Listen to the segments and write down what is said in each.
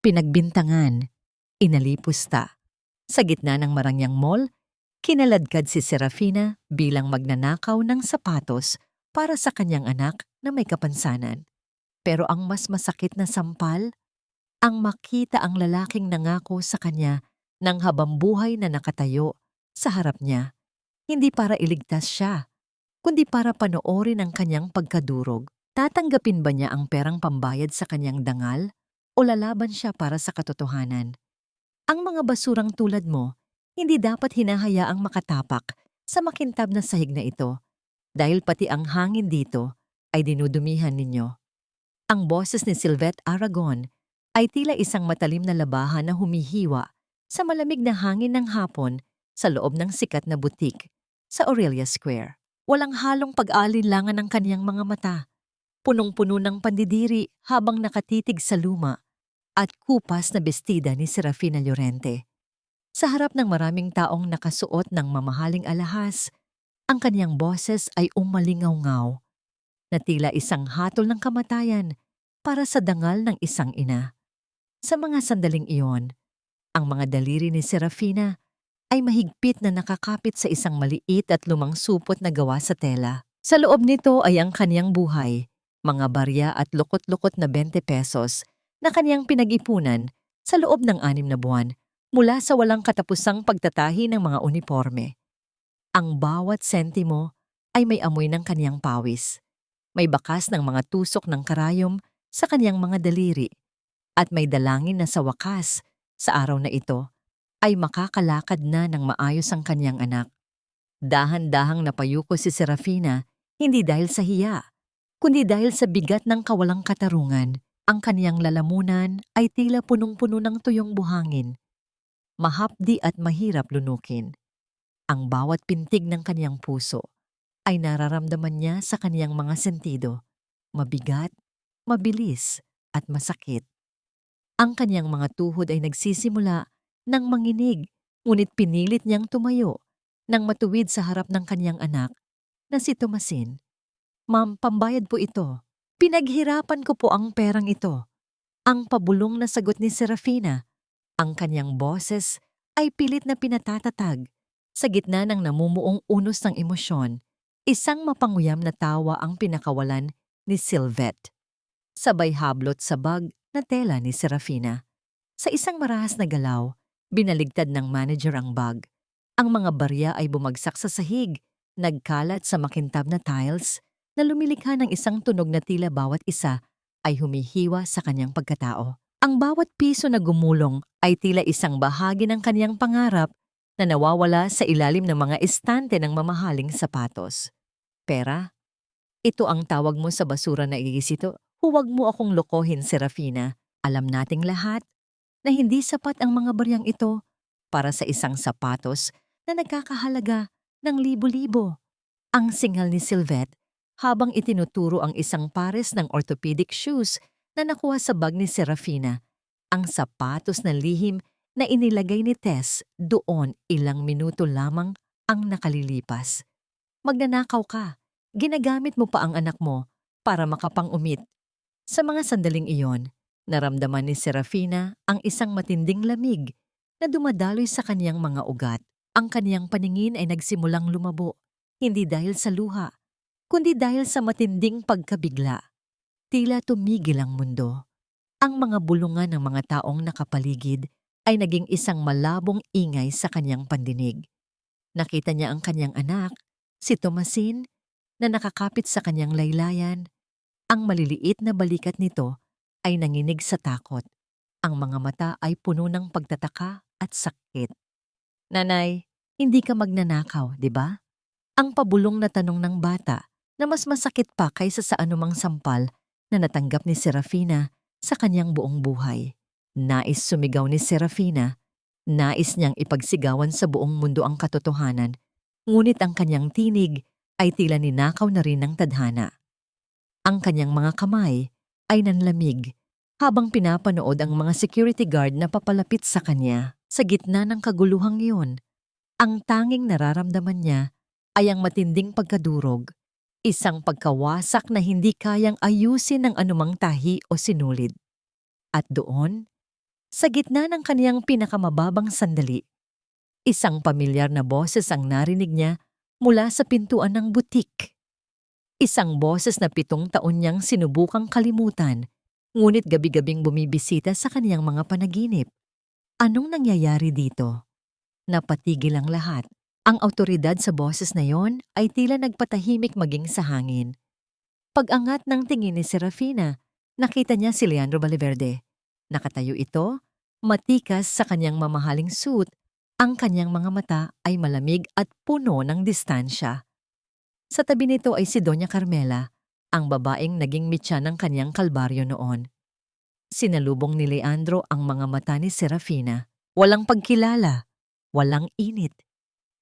Pinagbintangan, inalipusta. Sa gitna ng Marangyang Mall, kinaladkad si Serafina bilang magnanakaw ng sapatos para sa kanyang anak na may kapansanan. Pero ang mas masakit na sampal, ang makita ang lalaking nangako sa kanya ng habambuhay na nakatayo sa harap niya, hindi para iligtas siya, kundi para panoorin ang kanyang pagkadurog. Tatanggapin ba niya ang perang pambayad sa kanyang dangal o lalaban siya para sa katotohanan? Ang mga basurang tulad mo, hindi dapat hinahayaang makatapak sa makintab na sahig na ito dahil pati ang hangin dito ay dinudumihan ninyo. Ang boses ni Sylvette Aragon ay tila isang matalim na labahan na humihiwa sa malamig na hangin ng hapon sa loob ng sikat na butik sa Aurelia Square. Walang halong pag-aalinlangan ng kaniyang mga mata. Punong-puno ng pandidiri habang nakatitig sa luma at kupas na bestida ni Serafina Llorente. Sa harap ng maraming taong nakasuot ng mamahaling alahas, ang kaniyang boses ay umalingaw-ngaw na tila isang hatol ng kamatayan para sa dangal ng isang ina. Sa mga sandaling iyon, ang mga daliri ni Serafina ay mahigpit na nakakapit sa isang maliit at lumang supot na gawa sa tela. Sa loob nito ay ang kaniyang buhay, mga barya at lukot-lukot na 20 pesos na kaniyang pinag-ipunan sa loob ng 6 na buwan mula sa walang katapusang pagtatahi ng mga uniforme. Ang bawat sentimo ay may amoy ng kaniyang pawis. May bakas ng mga tusok ng karayom sa kaniyang mga daliri at may dalangin na sa wakas, sa araw na ito, ay makakalakad na ng maayos ang kaniyang anak. Dahan-dahang napayuko si Serafina, hindi dahil sa hiya, kundi dahil sa bigat ng kawalang katarungan. Ang kaniyang lalamunan ay tila punong-puno ng tuyong buhangin, mahapdi at mahirap lunukin. Ang bawat pintig ng kaniyang puso ay nararamdaman niya sa kaniyang mga sentido, mabigat, mabilis at masakit. Ang kaniyang mga tuhod ay nagsisimula ng manginig, ngunit pinilit niyang tumayo nang matuwid sa harap ng kaniyang anak na si Tomasin. "Ma'am, pambayad po ito. Pinaghirapan ko po ang perang ito." Ang pabulong na sagot ni Serafina, ang kaniyang boses ay pilit na pinatatatag. Sa gitna ng namumuong unos ng emosyon, isang mapanguyam na tawa ang pinakawalan ni Sylvette. Sabay hablot sa bag na tela ni Serafina. Sa isang marahas na galaw, binaligtad ng manager ang bag. Ang mga barya ay bumagsak sa sahig, nagkalat sa makintab na tiles, na lumilikha ng isang tunog na tila bawat isa ay humihiwa sa kanyang pagkatao. Ang bawat piso na gumulong ay tila isang bahagi ng kanyang pangarap na nawawala sa ilalim ng mga estante ng mamahaling sapatos. Pera? Ito ang tawag mo sa basura na iisito? Huwag mo akong lokohin, Serafina. Alam nating lahat na hindi sapat ang mga baryang ito para sa isang sapatos na nagkakahalaga ng libo-libo. Ang singal ni Sylvette habang itinuturo ang isang pares ng orthopedic shoes na nakuha sa bag ni Serafina, ang sapatos na lihim na inilagay ni Tess doon ilang minuto lamang ang nakalilipas. Magnanakaw ka, ginagamit mo pa ang anak mo para makapang-umit. Sa mga sandaling iyon, naramdaman ni Serafina ang isang matinding lamig na dumadaloy sa kaniyang mga ugat. Ang kaniyang paningin ay nagsimulang lumabo, hindi dahil sa luha, kundi dahil sa matinding pagkabigla. Tila tumigil ang mundo. Ang mga bulungan ng mga taong nakapaligid ay naging isang malabong ingay sa kanyang pandinig. Nakita niya ang kanyang anak, si Tomasin, na nakakapit sa kanyang laylayan. Ang maliliit na balikat nito ay nanginig sa takot. Ang mga mata ay puno ng pagtataka at sakit. "Nanay, hindi ka magnanakaw, di ba?" Ang pabulong na tanong ng bata na mas masakit pa kaysa sa anumang sampal na natanggap ni Serafina sa kanyang buong buhay. Nais sumigaw ni Serafina, nais niyang ipagsigawan sa buong mundo ang katotohanan, ngunit ang kanyang tinig ay tila ninakaw na rin ng tadhana. Ang kanyang mga kamay ay nanlamig habang pinapanood ang mga security guard na papalapit sa kanya. Sa gitna ng kaguluhang iyon, ang tanging nararamdaman niya ay ang matinding pagkadurog, isang pagkawasak na hindi kayang ayusin ng anumang tahi o sinulid. At doon, Sa gitna ng kaniyang pinakamababang sandali, isang pamilyar na boses ang narinig niya mula sa pintuan ng butik. Isang boses na 7 taon niyang sinubukang kalimutan, ngunit gabi-gabing bumibisita sa kaniyang mga panaginip. Anong nangyayari dito? Napatigil ang lahat. Ang awtoridad sa boses na yon ay tila nagpatahimik maging sa hangin. Pag-angat ng tingin ni Serafina, nakita niya si Leandro Valverde. Nakatayo ito, matikas sa kanyang mamahaling suit. Ang kanyang mga mata ay malamig at puno ng distansya. Sa tabi nito ay si Doña Carmela, ang babaeng naging mitya ng kanyang kalbaryo noon. Sinalubong ni Leandro ang mga mata ni Serafina. Walang pagkilala, walang init,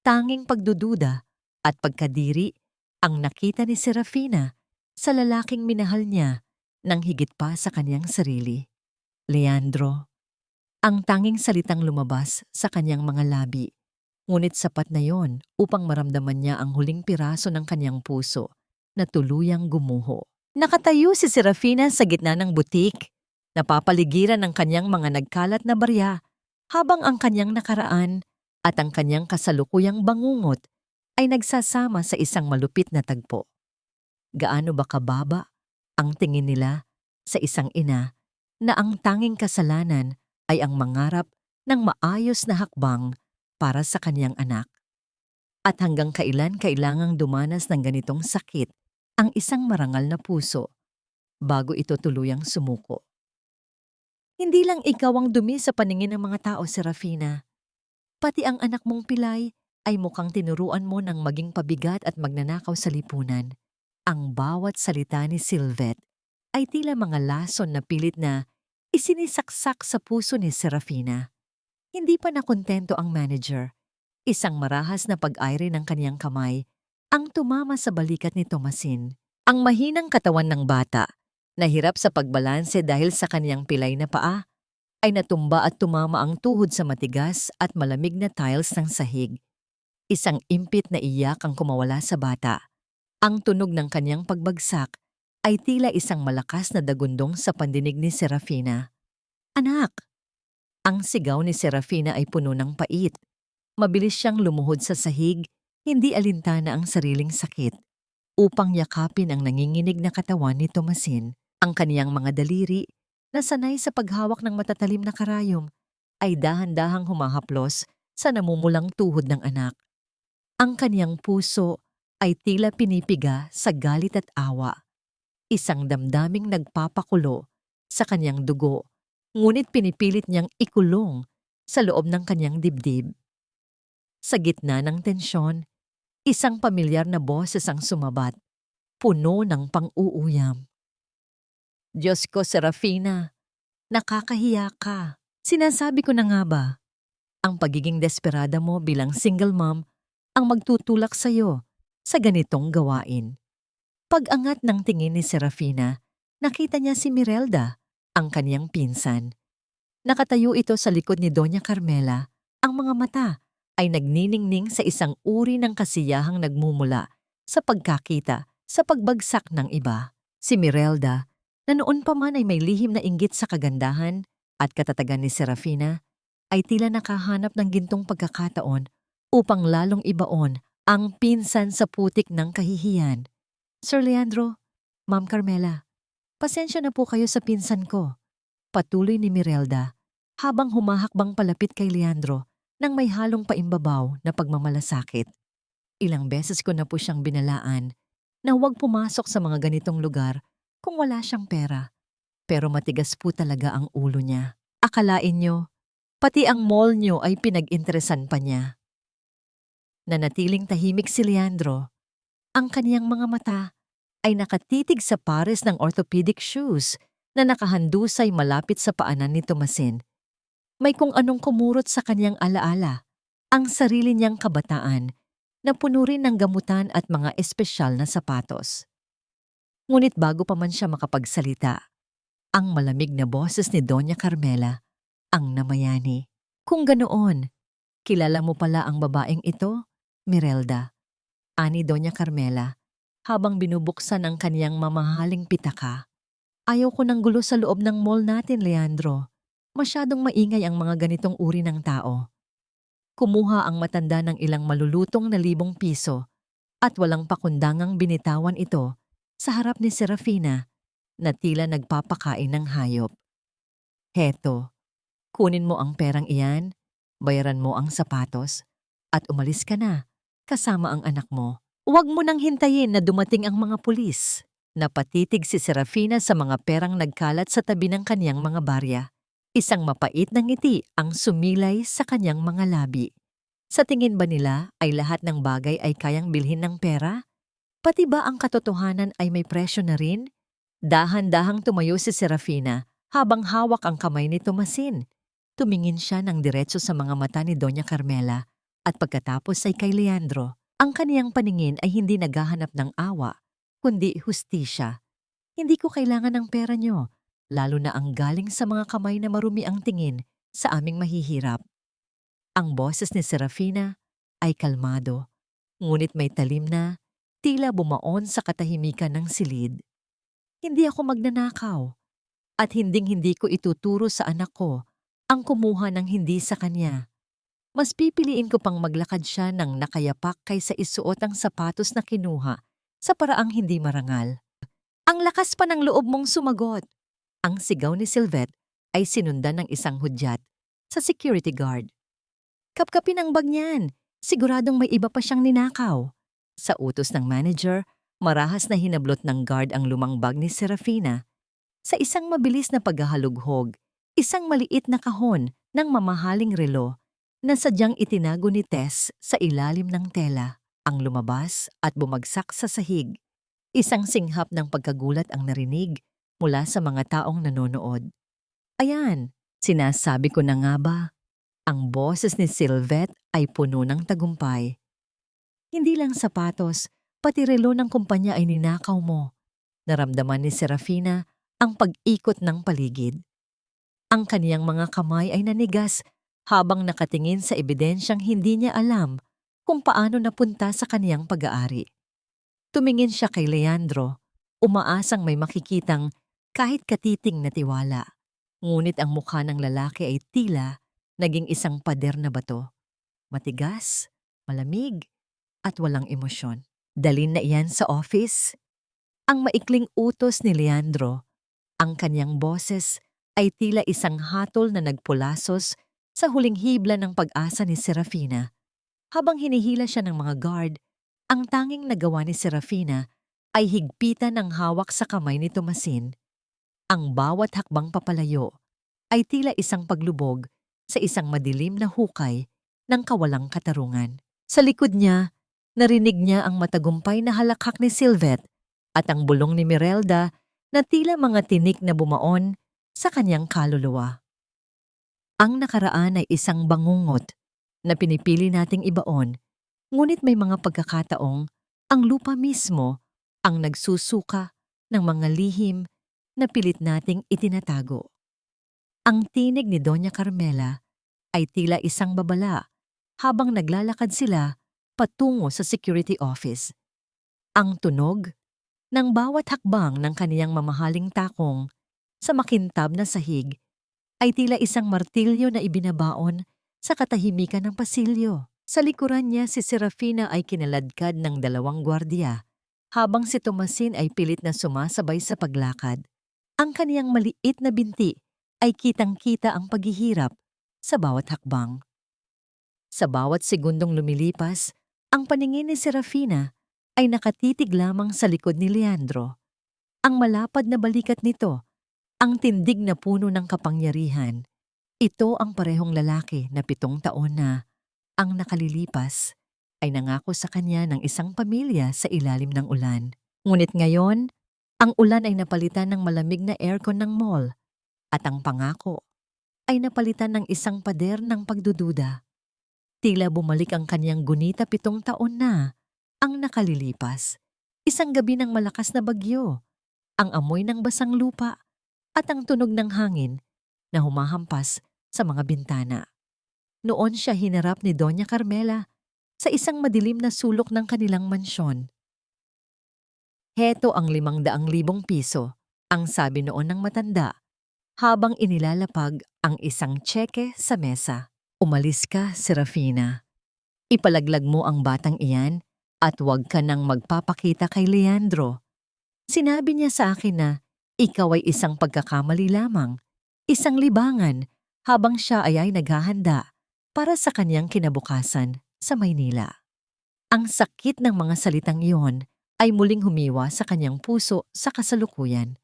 tanging pagdududa at pagkadiri ang nakita ni Serafina sa lalaking minahal niya nang higit pa sa kanyang sarili. Leandro, ang tanging salitang lumabas sa kanyang mga labi. Ngunit sapat na yon upang maramdaman niya ang huling piraso ng kanyang puso na tuluyang gumuho. Nakatayo si Serafina sa gitna ng butik, napapaligiran ng kanyang mga nagkalat na barya, habang ang kanyang nakaraan at ang kanyang kasalukuyang bangungot ay nagsasama sa isang malupit na tagpo. Gaano ba kababa ang tingin nila sa isang ina na ang tanging kasalanan ay ang mangarap ng maayos na hakbang para sa kanyang anak. At hanggang kailan kailangang dumanas ng ganitong sakit ang isang marangal na puso bago ito tuluyang sumuko. Hindi lang ikaw ang dumi sa paningin ng mga tao, Serafina. Pati ang anak mong pilay ay mukhang tinuruan mo ng maging pabigat at magnanakaw sa lipunan. Ang bawat salita ni Sylvette ay tila mga lason na pilit na isinisaksak sa puso ni Serafina. Hindi pa nakontento ang manager. Isang marahas na pag-aire ng kaniyang kamay ang tumama sa balikat ni Tomasin. Ang mahinang katawan ng bata, nahirap sa pagbalanse dahil sa kaniyang pilay na paa, ay natumba at tumama ang tuhod sa matigas at malamig na tiles ng sahig. Isang impit na iyak ang kumawala sa bata. Ang tunog ng kanyang pagbagsak ay tila isang malakas na dagundong sa pandinig ni Serafina. "Anak!" Ang sigaw ni Serafina ay puno ng pait. Mabilis siyang lumuhod sa sahig, hindi alintana ang sariling sakit, upang yakapin ang nanginginig na katawan ni Tomasin. Ang kaniyang mga daliri, na sanay sa paghawak ng matatalim na karayom, ay dahan-dahang humahaplos sa namumulang tuhod ng anak. Ang kaniyang puso ay tila pinipiga sa galit at awa. Isang damdaming nagpapakulo sa kanyang dugo, ngunit pinipilit niyang ikulong sa loob ng kanyang dibdib. Sa gitna ng tensyon, isang pamilyar na boses ang sumabat, puno ng pang-uuyam. "Diyos ko, Serafina, nakakahiya ka. Sinasabi ko na nga ba, ang pagiging desperada mo bilang single mom ang magtutulak sa'yo sa ganitong gawain." Pag-angat ng tingin ni Serafina, nakita niya si Mirelda, ang kaniyang pinsan. Nakatayo ito sa likod ni Doña Carmela. Ang mga mata ay nagniningning sa isang uri ng kasiyahang nagmumula sa pagkakita sa pagbagsak ng iba. Si Mirelda, na noon pa man ay may lihim na inggit sa kagandahan at katatagan ni Serafina, ay tila nakahanap ng gintong pagkakataon upang lalong ibaon ang pinsan sa putik ng kahihiyan. "Sir Leandro, Ma'am Carmela, pasensya na po kayo sa pinsan ko," patuloy ni Mirelda habang humahakbang palapit kay Leandro nang may halong paimbabaw na pagmamalasakit. "Ilang beses ko na po siyang binalaan na huwag pumasok sa mga ganitong lugar kung wala siyang pera. Pero matigas po talaga ang ulo niya. Akalain niyo, pati ang mall niyo ay pinag-interesan pa niya." Nanatiling tahimik si Leandro. Ang kaniyang mga mata ay nakatitig sa pares ng orthopedic shoes na nakahandusay malapit sa paanan ni Tomasin. May kung anong kumurot sa kaniyang alaala, ang sarili niyang kabataan na puno rin ng gamutan at mga espesyal na sapatos. Ngunit bago pa man siya makapagsalita, ang malamig na boses ni Doña Carmela ang namayani. "Kung ganoon, kilala mo pala ang babaeng ito, Mirelda," ani Doña Carmela habang binubuksan ang kaniyang mamahaling pitaka. "Ayaw ko ng gulo sa loob ng mall natin, Leandro. Masyadong maingay ang mga ganitong uri ng tao. Kumuha ang matanda ng ilang malulutong na ₱1,000 at walang pakundangang binitawan ito sa harap ni Serafina na tila nagpapakain ng hayop. Heto, kunin mo ang perang iyan, bayaran mo ang sapatos, at umalis ka na, kasama ang anak mo. Huwag mo nang hintayin na dumating ang mga pulis. Napatitig si Serafina sa mga perang nagkalat sa tabi ng kanyang mga barya. Isang mapait na ngiti ang sumilay sa kanyang mga labi. Sa tingin ba nila ay lahat ng bagay ay kayang bilhin ng pera? Pati ba ang katotohanan ay may presyo na rin? Dahan-dahang tumayo si Serafina habang hawak ang kamay ni Tomasin. Tumingin siya ng diretso sa mga mata ni Doña Carmela at pagkatapos ay kay Leandro. Ang kaniyang paningin ay hindi naghahanap ng awa, kundi hustisya. Hindi ko kailangan ng pera niyo, lalo na ang galing sa mga kamay na marumi ang tingin sa aming mahihirap. Ang boses ni Serafina ay kalmado, ngunit may talim na, tila bumaon sa katahimikan ng silid. Hindi ako magnanakaw, at hinding-hindi ko ituturo sa anak ko ang kumuha ng hindi sa kanya. Mas pipiliin ko pang maglakad siya ng nakayapak kaysa isuot ang sapatos na kinuha sa paraang hindi marangal. Ang lakas pa ng loob mong sumagot. Ang sigaw ni Sylvette ay sinundan ng isang hudyat sa security guard. Kapkapin ang bag niyan, siguradong may iba pa siyang ninakaw. Sa utos ng manager, marahas na hinablot ng guard ang lumang bag ni Serafina. Sa isang mabilis na paghahalughog, isang maliit na kahon ng mamahaling relo na sadyang itinago ni Tess sa ilalim ng tela ang lumabas at bumagsak sa sahig. Isang singhap ng pagkagulat ang narinig mula sa mga taong nanonood. Ayan, sinasabi ko na nga ba, ang boses ni Sylvette ay puno ng tagumpay. Hindi lang sapatos, pati relo ng kumpanya ay ninakaw mo. Naramdaman ni Serafina ang pag-ikot ng paligid. Ang kaniyang mga kamay ay nanigas habang nakatingin sa ebidensyang hindi niya alam kung paano napunta sa kaniyang pag-aari. Tumingin siya kay Leandro, umaasang may makikitang kahit katiting na tiwala. Ngunit ang mukha ng lalaki ay tila naging isang pader na bato. Matigas, malamig, at walang emosyon. Dalhin na iyan sa office. Ang maikling utos ni Leandro, ang kanyang boses ay tila isang hatol na nagpulasos sa huling hibla ng pag-asa ni Serafina. Habang hinihila siya ng mga guard, ang tanging nagawa ni Serafina ay higpitan ng hawak sa kamay ni Tomasin. Ang bawat hakbang papalayo ay tila isang paglubog sa isang madilim na hukay ng kawalang katarungan. Sa likod niya, narinig niya ang matagumpay na halakhak ni Sylvette at ang bulong ni Merelda na tila mga tinik na bumaon sa kanyang kaluluwa. Ang nakaraan ay isang bangungot na pinipili nating ibaon, ngunit may mga pagkakataong ang lupa mismo ang nagsusuka ng mga lihim na pilit nating itinatago. Ang tinig ni Doña Carmela ay tila isang babala habang naglalakad sila patungo sa security office. Ang tunog ng bawat hakbang ng kaniyang mamahaling takong sa makintab na sahig ay tila isang martilyo na ibinabaon sa katahimikan ng pasilyo. Sa likuran niya si Serafina ay kinaladkad ng 2 gwardiya, habang si Tomasin ay pilit na sumasabay sa paglakad. Ang kaniyang maliit na binti ay kitang-kita ang paghihirap sa bawat hakbang. Sa bawat segundong lumilipas, ang paningin ni Serafina ay nakatitig lamang sa likod ni Leandro. Ang malapad na balikat nito, ang tindig na puno ng kapangyarihan. Ito ang parehong lalaki na 7 taon na ang nakalilipas ay nangako sa kanya ng isang pamilya sa ilalim ng ulan. Ngunit ngayon, ang ulan ay napalitan ng malamig na aircon ng mall at ang pangako ay napalitan ng isang pader ng pagdududa. Tila bumalik ang kanyang gunita 7 taon na ang nakalilipas. Isang gabi ng malakas na bagyo, ang amoy ng basang lupa at ang tunog ng hangin na humahampas sa mga bintana. Noon siya hinarap ni Doña Carmela sa isang madilim na sulok ng kanilang mansyon. Heto ang ₱500,000, ang sabi noon ng matanda, habang inilalapag ang isang tseke sa mesa. Umalis ka, Serafina. Ipalaglag mo ang batang iyan at huwag ka nang magpapakita kay Leandro. Sinabi niya sa akin na ikaw ay isang pagkakamali lamang, isang libangan, habang siya ay naghahanda para sa kanyang kinabukasan sa Maynila. Ang sakit ng mga salitang iyon ay muling humiwa sa kanyang puso sa kasalukuyan.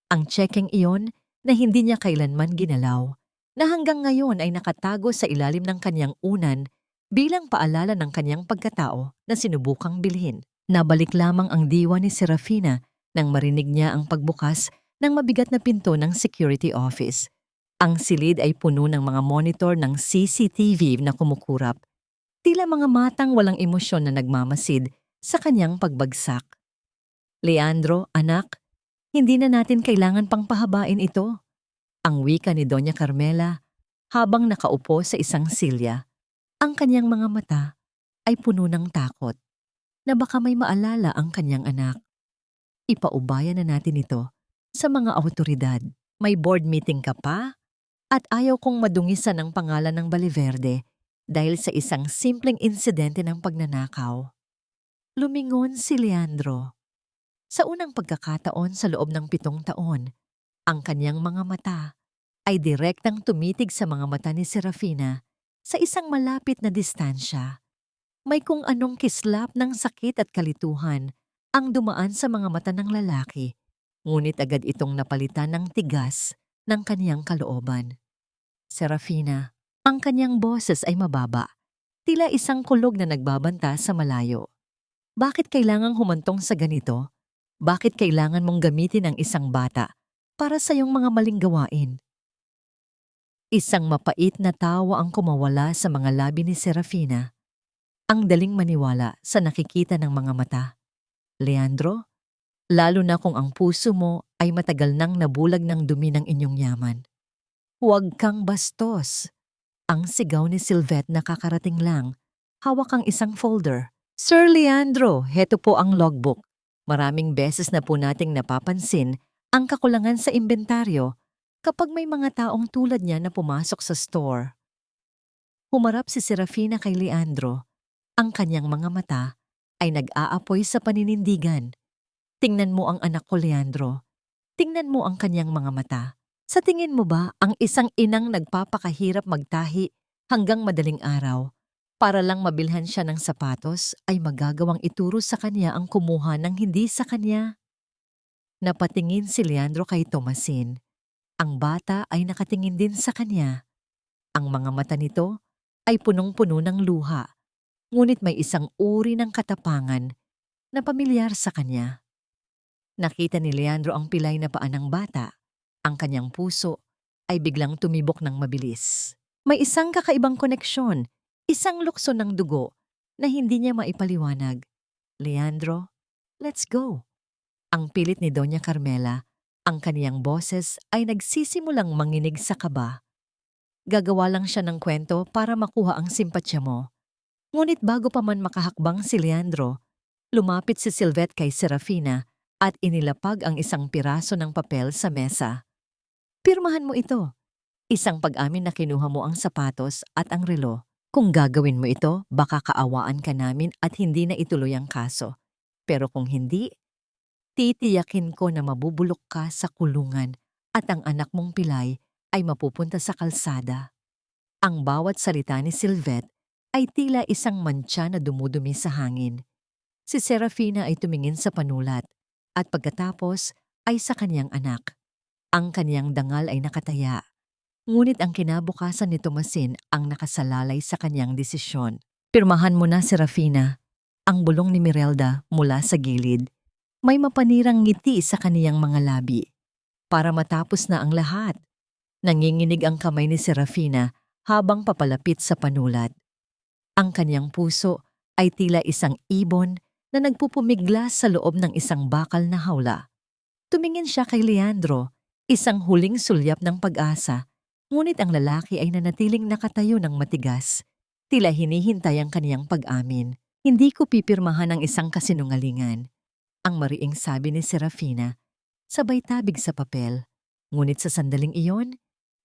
Ang tsekeng iyon na hindi niya kailanman ginalaw, na hanggang ngayon ay nakatago sa ilalim ng kanyang unan bilang paalala ng kanyang pagkatao na sinubukang bilhin. Nabalik lamang ang diwa ni Serafina nang marinig niya ang pagbukas ng mabigat na pinto ng security office. Ang silid ay puno ng mga monitor ng CCTV na kumukurap, tila mga matang walang emosyon na nagmamasid sa kanyang pagbagsak. Leandro, anak, hindi na natin kailangan pang pahabain ito. Ang wika ni Doña Carmela habang nakaupo sa isang silya. Ang kanyang mga mata ay puno ng takot na baka may maalala ang kanyang anak. Ipaubayan na natin ito sa mga awtoridad. May board meeting ka pa? At ayaw kong madungisan ang pangalan ng Baliverde dahil sa isang simpleng insidente ng pagnanakaw. Lumingon si Leandro. Sa unang pagkakataon sa loob ng 7 taon, ang kanyang mga mata ay direktang tumitig sa mga mata ni Serafina sa isang malapit na distansya. May kung anong kislap ng sakit at kalituhan ang dumaan sa mga mata ng lalaki, ngunit agad itong napalitan ng tigas ng kaniyang kalooban. Serafina, ang kanyang boses ay mababa, tila isang kulog na nagbabanta sa malayo. Bakit kailangang humantong sa ganito? Bakit kailangan mong gamitin ang isang bata para sa iyong mga maling gawain? Isang mapait na tawa ang kumawala sa mga labi ni Serafina. Ang daling maniwala sa nakikita ng mga mata. Leandro, lalo na kung ang puso mo ay matagal nang nabulag ng dumi ng inyong yaman. Huwag kang bastos. Ang sigaw ni Sylvette nakakarating lang. Hawak ang isang folder. Sir Leandro, heto po ang logbook. Maraming beses na po nating napapansin ang kakulangan sa inventaryo kapag may mga taong tulad niya na pumasok sa store. Humarap si Serafina kay Leandro. Ang kanyang mga mata ay nag-aapoy sa paninindigan. Tingnan mo ang anak ko, Leandro. Tingnan mo ang kanyang mga mata. Sa tingin mo ba ang isang inang nagpapakahirap magtahi hanggang madaling araw para lang mabilhan siya ng sapatos ay magagawang ituro sa kanya ang kumuha ng hindi sa kanya? Napatingin si Leandro kay Tomasin. Ang bata ay nakatingin din sa kanya. Ang mga mata nito ay punong-puno ng luha, ngunit may isang uri ng katapangan na pamilyar sa kanya. Nakita ni Leandro ang pilay na paa ng bata. Ang kanyang puso ay biglang tumibok ng mabilis. May isang kakaibang koneksyon, isang lukso ng dugo na hindi niya maipaliwanag. Leandro, let's go. Ang pilit ni Doña Carmela, ang kaniyang boses ay nagsisimulang manginig sa kaba. Gagawa lang siya ng kwento para makuha ang simpatsya mo. Ngunit bago pa man makahakbang si Leandro, lumapit si Sylvette kay Serafina at inilapag ang isang piraso ng papel sa mesa. Pirmahan mo ito. Isang pag-amin na kinuha mo ang sapatos at ang relo. Kung gagawin mo ito, baka kaawaan ka namin at hindi na ituloy ang kaso. Pero kung hindi, titiyakin ko na mabubulok ka sa kulungan at ang anak mong pilay ay mapupunta sa kalsada. Ang bawat salita ni Sylvette ay tila isang mantsa na dumudumi sa hangin. Si Serafina ay tumingin sa panulat at pagkatapos ay sa kanyang anak. Ang kanyang dangal ay nakataya. Ngunit ang kinabukasan ni Tomasin ang nakasalalay sa kanyang desisyon. Pirmahan mo na, Serafina. Ang bulong ni Mirelda mula sa gilid. May mapanirang ngiti sa kaniyang mga labi. Para matapos na ang lahat, nanginginig ang kamay ni Serafina habang papalapit sa panulat. Ang kanyang puso ay tila isang ibon na nagpupumiglas sa loob ng isang bakal na hawla. Tumingin siya kay Leandro, isang huling sulyap ng pag-asa, ngunit ang lalaki ay nanatiling nakatayo ng matigas. Tila hinihintay ang kaniyang pag-amin. Hindi ko pipirmahan ang isang kasinungalingan. Ang mariing sabi ni Serafina, sabay tabig sa papel. Ngunit sa sandaling iyon,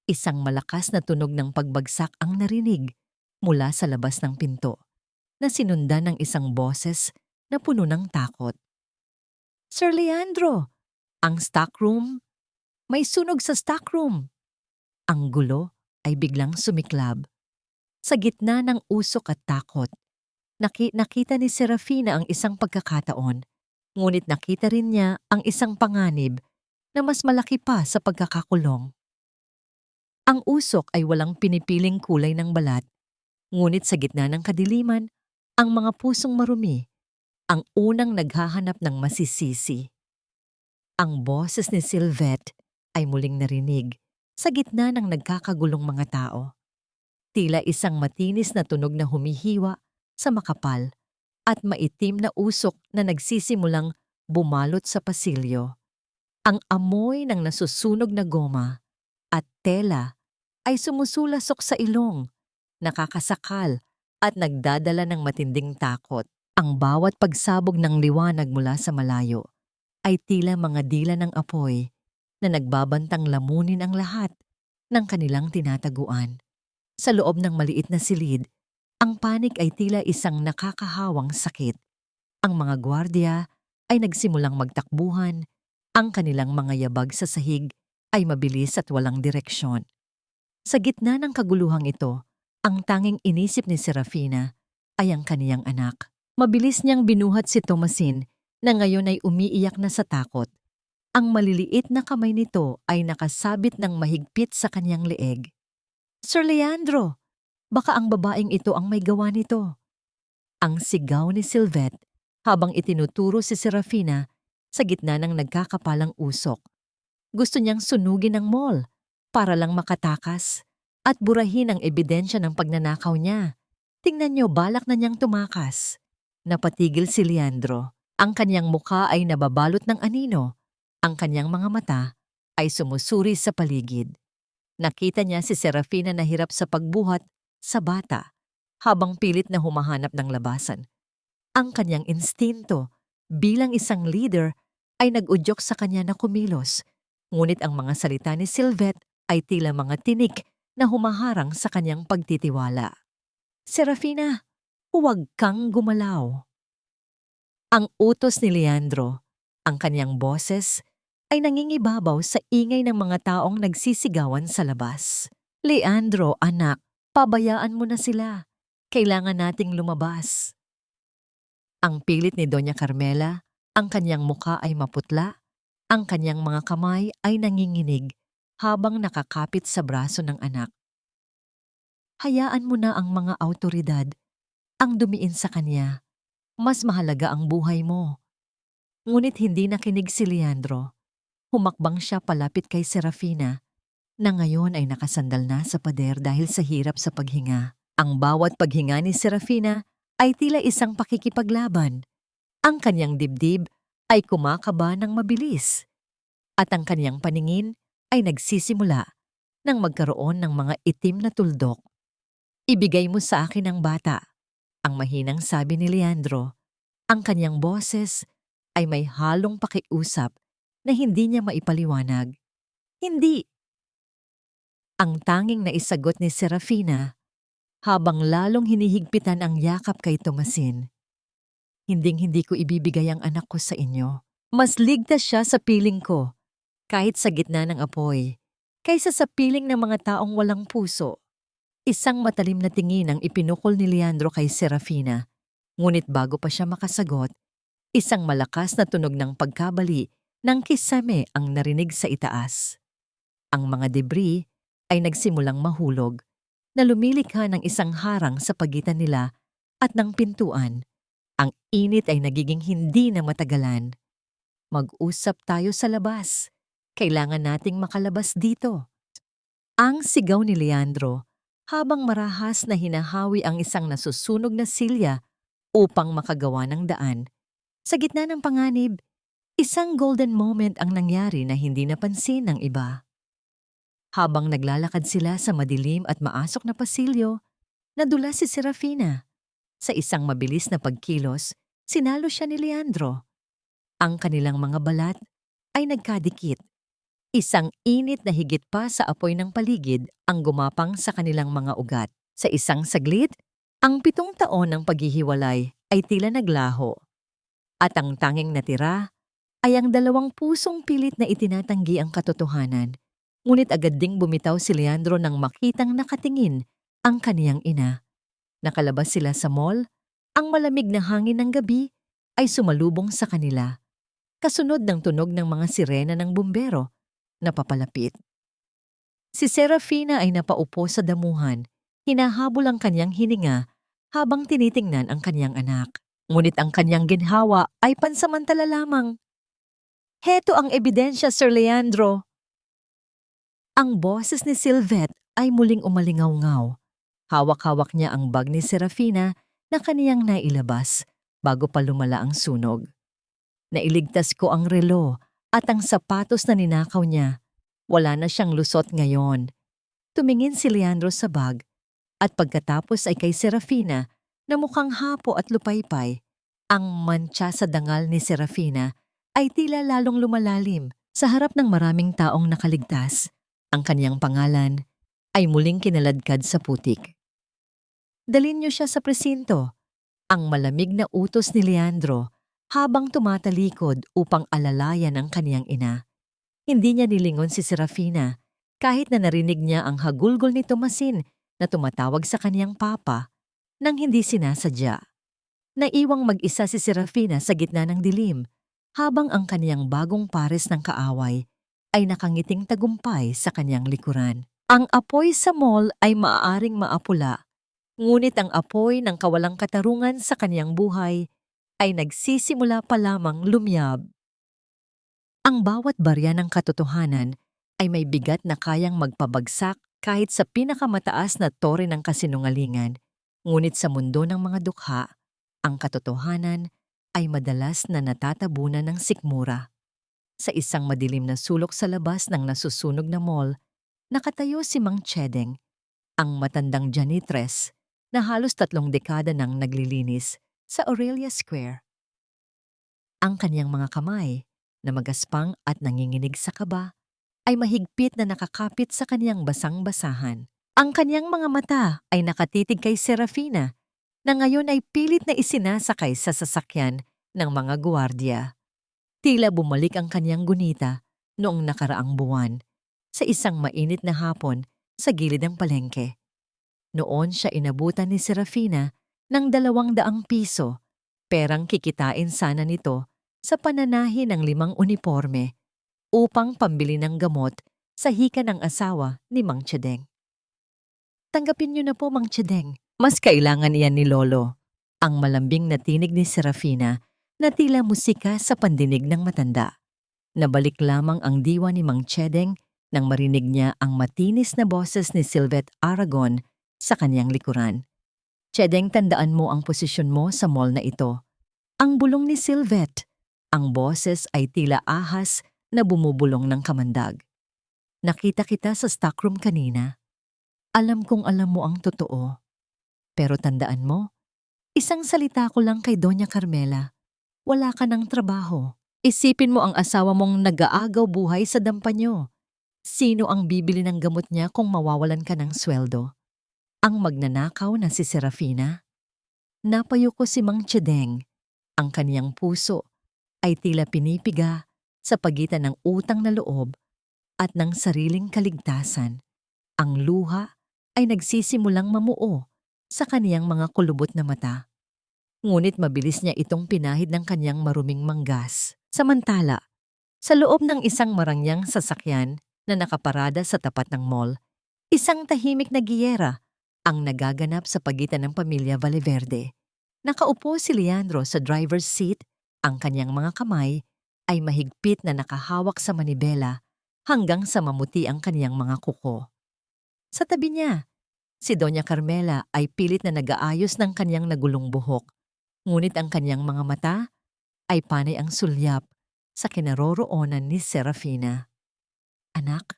isang malakas na tunog ng pagbagsak ang narinig mula sa labas ng pinto, na sinundan ng isang boses na puno ng takot. Sir Leandro! Ang stockroom! May sunog sa stockroom! Ang gulo ay biglang sumiklab. Sa gitna ng usok at takot, nakita ni Serafina ang isang pagkakataon, ngunit nakita rin niya ang isang panganib na mas malaki pa sa pagkakakulong. Ang usok ay walang pinipiling kulay ng balat, ngunit sa gitna ng kadiliman, ang mga pusong marumi, ang unang naghahanap ng masisisi. Ang boses ni Sylvette ay muling narinig sa gitna ng nagkakagulong mga tao. Tila isang matinis na tunog na humihiwa sa makapal at maitim na usok na nagsisimulang bumalot sa pasilyo. Ang amoy ng nasusunog na goma at tela ay sumusulasok sa ilong, nakakasakal at nagdadala ng matinding takot. Ang bawat pagsabog ng liwanag mula sa malayo ay tila mga dila ng apoy na nagbabantang lamunin ang lahat ng kanilang tinataguan. Sa loob ng maliit na silid, ang panik ay tila isang nakakahawang sakit. Ang mga gwardiya ay nagsimulang magtakbuhan, ang kanilang mga yabag sa sahig ay mabilis at walang direksyon. Sa gitna ng kaguluhang ito, ang tanging inisip ni Serafina ay ang kaniyang anak. Mabilis niyang binuhat si Tomasin na ngayon ay umiiyak na sa takot. Ang maliliit na kamay nito ay nakasabit ng mahigpit sa kaniyang leeg. Sir Leandro, baka ang babaeng ito ang may gawa nito. Ang sigaw ni Sylvette habang itinuturo si Serafina sa gitna ng nagkakapalang usok. Gusto niyang sunugin ang mall para lang makatakas at burahin ang ebidensya ng pagnanakaw niya. Tingnan niyo, balak na niyang tumakas. Napatigil si Leandro. Ang kanyang mukha ay nababalot ng anino. Ang kanyang mga mata ay sumusuri sa paligid. Nakita niya si Serafina na hirap sa pagbuhat sa bata habang pilit na humahanap ng labasan. Ang kanyang instinto bilang isang leader ay nag-udyok sa kanya na kumilos, ngunit ang mga salita ni Sylvette ay tila mga tinik na humaharang sa kanyang pagtitiwala. Serafina, huwag kang gumalaw. Ang utos ni Leandro, ang kanyang boses, ay nangingibabaw sa ingay ng mga taong nagsisigawan sa labas. Leandro, anak, pabayaan mo na sila. Kailangan nating lumabas. Ang pilit ni Doña Carmela, ang kanyang muka ay maputla, ang kanyang mga kamay ay nanginginig habang nakakapit sa braso ng anak. Hayaan mo na ang mga awtoridad ang dumiin sa kanya. Mas mahalaga ang buhay mo. Ngunit hindi nakinig si Leandro. Humakbang siya palapit kay Serafina, na ngayon ay nakasandal na sa pader dahil sa hirap sa paghinga. Ang bawat paghinga ni Serafina ay tila isang pakikipaglaban. Ang kanyang dibdib ay kumakaba ng mabilis, at ang kanyang paningin ay nagsisimula nang magkaroon ng mga itim na tuldok. Ibigay mo sa akin ang bata, ang mahinang sabi ni Leandro. Ang kanyang boses ay may halong pakiusap na hindi niya maipaliwanag. Hindi! Ang tanging naisagot ni Serafina habang lalong hinihigpitan ang yakap kay Tomasin. Hinding-hindi ko ibibigay ang anak ko sa inyo. Mas ligtas siya sa piling ko, kahit sa gitna ng apoy, kaysa sa piling ng mga taong walang puso. Isang matalim na tingin ang ipinukol ni Leandro kay Serafina, ngunit bago pa siya makasagot, isang malakas na tunog ng pagkabali ng kisame ang narinig sa itaas. Ang mga debris ay nagsimulang mahulog, na lumilikha ng isang harang sa pagitan nila at ng pintuan. Ang init ay nagiging hindi na matagalan. Mag-usap tayo sa labas. Kailangan nating makalabas dito. Ang sigaw ni Leandro habang marahas na hinahawi ang isang nasusunog na silya upang makagawa ng daan. Sa gitna ng panganib, isang golden moment ang nangyari na hindi napansin ng iba. Habang naglalakad sila sa madilim at maasok na pasilyo, nadula si Serafina. Sa isang mabilis na pagkilos, sinalo siya ni Leandro. Ang kanilang mga balat ay nagkadikit. Isang init na higit pa sa apoy ng paligid ang gumapang sa kanilang mga ugat. Sa isang saglit, ang 7 taon ng paghihiwalay ay tila naglaho. At ang tanging natira ay ang 2 pusong pilit na itinatanggi ang katotohanan. Ngunit agad ding bumitaw si Leandro nang makitang nakatingin ang kaniyang ina. Nakalabas sila sa mall, ang malamig na hangin ng gabi ay sumalubong sa kanila. Kasunod ng tunog ng mga sirena ng bumbero na papalapit. Si Serafina ay napaupo sa damuhan, hinahabol ang kanyang hininga habang tinitingnan ang kanyang anak. Ngunit ang kanyang ginhawa ay pansamantala lamang. Heto ang ebidensya, Sir Leandro. Ang boses ni Sylvette ay muling umalingaw-ngaw. Hawak-hawak niya ang bag ni Serafina na kaniyang nailabas bago pa lumala ang sunog. Nailigtas ko ang relo at ang sapatos na ninakaw niya. Wala na siyang lusot ngayon. Tumingin si Leandro sa bag at pagkatapos ay kay Serafina na mukhang hapo at lupaypay. Ang mantsa sa dangal ni Serafina ay tila lalong lumalalim sa harap ng maraming taong nakaligtas. Ang kaniyang pangalan ay muling kinaladkad sa putik. Dalhin niyo siya sa presinto. Ang malamig na utos ni Leandro habang tumatalikod upang alalayan ang kaniyang ina. Hindi niya nilingon si Serafina kahit na narinig niya ang hagulgol ni Tomasin na tumatawag sa kaniyang papa nang hindi sinasadya. Naiwang mag-isa si Serafina sa gitna ng dilim habang ang kaniyang bagong pares ng kaaway ay nakangiting tagumpay sa kaniyang likuran. Ang apoy sa mall ay maaaring maapula, ngunit ang apoy ng kawalang katarungan sa kaniyang buhay ay nagsisimula pa lamang lumyab. Ang bawat barya ng katotohanan ay may bigat na kayang magpabagsak kahit sa pinakamataas na tore ng kasinungalingan, ngunit sa mundo ng mga dukha, ang katotohanan ay madalas na natatabunan ng sikmura. Sa isang madilim na sulok sa labas ng nasusunog na mall, nakatayo si Mang Chedeng, ang matandang janitress na halos 3 dekada nang naglilinis sa Aurelia Square. Ang kaniyang mga kamay, na magaspang at nanginginig sa kaba, ay mahigpit na nakakapit sa kaniyang basang-basahan. Ang kaniyang mga mata ay nakatitig kay Serafina na ngayon ay pilit na isinasakay sa sasakyan ng mga guwardiya. Tila bumalik ang kaniyang gunita noong nakaraang buwan sa isang mainit na hapon sa gilid ng palengke. Noon siya inabutan ni Serafina ng 200 piso, perang kikitain sana nito sa pananahi ng 5 uniforme upang pambili ng gamot sa hika ng asawa ni Mang Chedeng. Tanggapin niyo na po, Mang Chedeng. Mas kailangan iyan ni Lolo. Ang malambing na tinig ni Serafina na tila musika sa pandinig ng matanda. Nabalik lamang ang diwa ni Mang Chedeng nang marinig niya ang matinis na boses ni Sylvette Aragon sa kanyang likuran. Chedeng, tandaan mo ang posisyon mo sa mall na ito. Ang bulong ni Sylvette. Ang boses ay tila ahas na bumubulong ng kamandag. Nakita kita sa stockroom kanina. Alam kong alam mo ang totoo. Pero tandaan mo, isang salita ko lang kay Doña Carmela. Wala ka ng trabaho. Isipin mo ang asawa mong nag-aagaw buhay sa dampa niyo. Sino ang bibili ng gamot niya kung mawawalan ka ng sweldo? Ang magnanakaw na si Serafina? Napayo ko si Mang Chedeng. Ang kaniyang puso ay tila pinipiga sa pagitan ng utang na loob at ng sariling kaligtasan. Ang luha ay nagsisimulang mamuo sa kaniyang mga kulubot na mata. Ngunit mabilis niya itong pinahid ng kaniyang maruming manggas. Samantala, sa loob ng isang marangyang sasakyan na nakaparada sa tapat ng mall, isang tahimik na giyera ang nagaganap sa pagitan ng pamilya Valeverde. Nakaupo si Leandro sa driver's seat, ang kaniyang mga kamay ay mahigpit na nakahawak sa manibela hanggang sa mamuti ang kaniyang mga kuko. Sa tabi niya, si Doña Carmela ay pilit na nag-aayos ng kaniyang nagulong buhok, ngunit ang kaniyang mga mata ay panay ang sulyap sa kinaroroonan ni Serafina. Anak,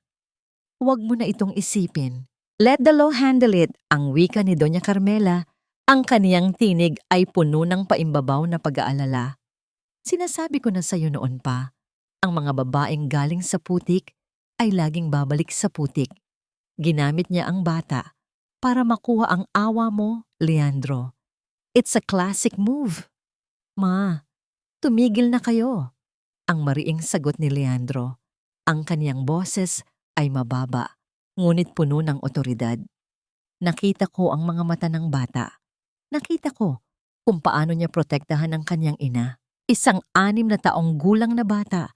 huwag mo na itong isipin. Let the law handle it, ang wika ni Doña Carmela. Ang kaniyang tinig ay puno ng paimbabaw na pag-aalala. Sinasabi ko na sa iyo noon pa, ang mga babaeng galing sa putik ay laging babalik sa putik. Ginamit niya ang bata para makuha ang awa mo, Leandro. It's a classic move. Ma, tumigil na kayo. Ang mariing sagot ni Leandro. Ang kaniyang boses ay mababa, ngunit puno ng otoridad. Nakita ko ang mga mata ng bata. Nakita ko kung paano niya protektahan ang kanyang ina. Isang 6 na taong gulang na bata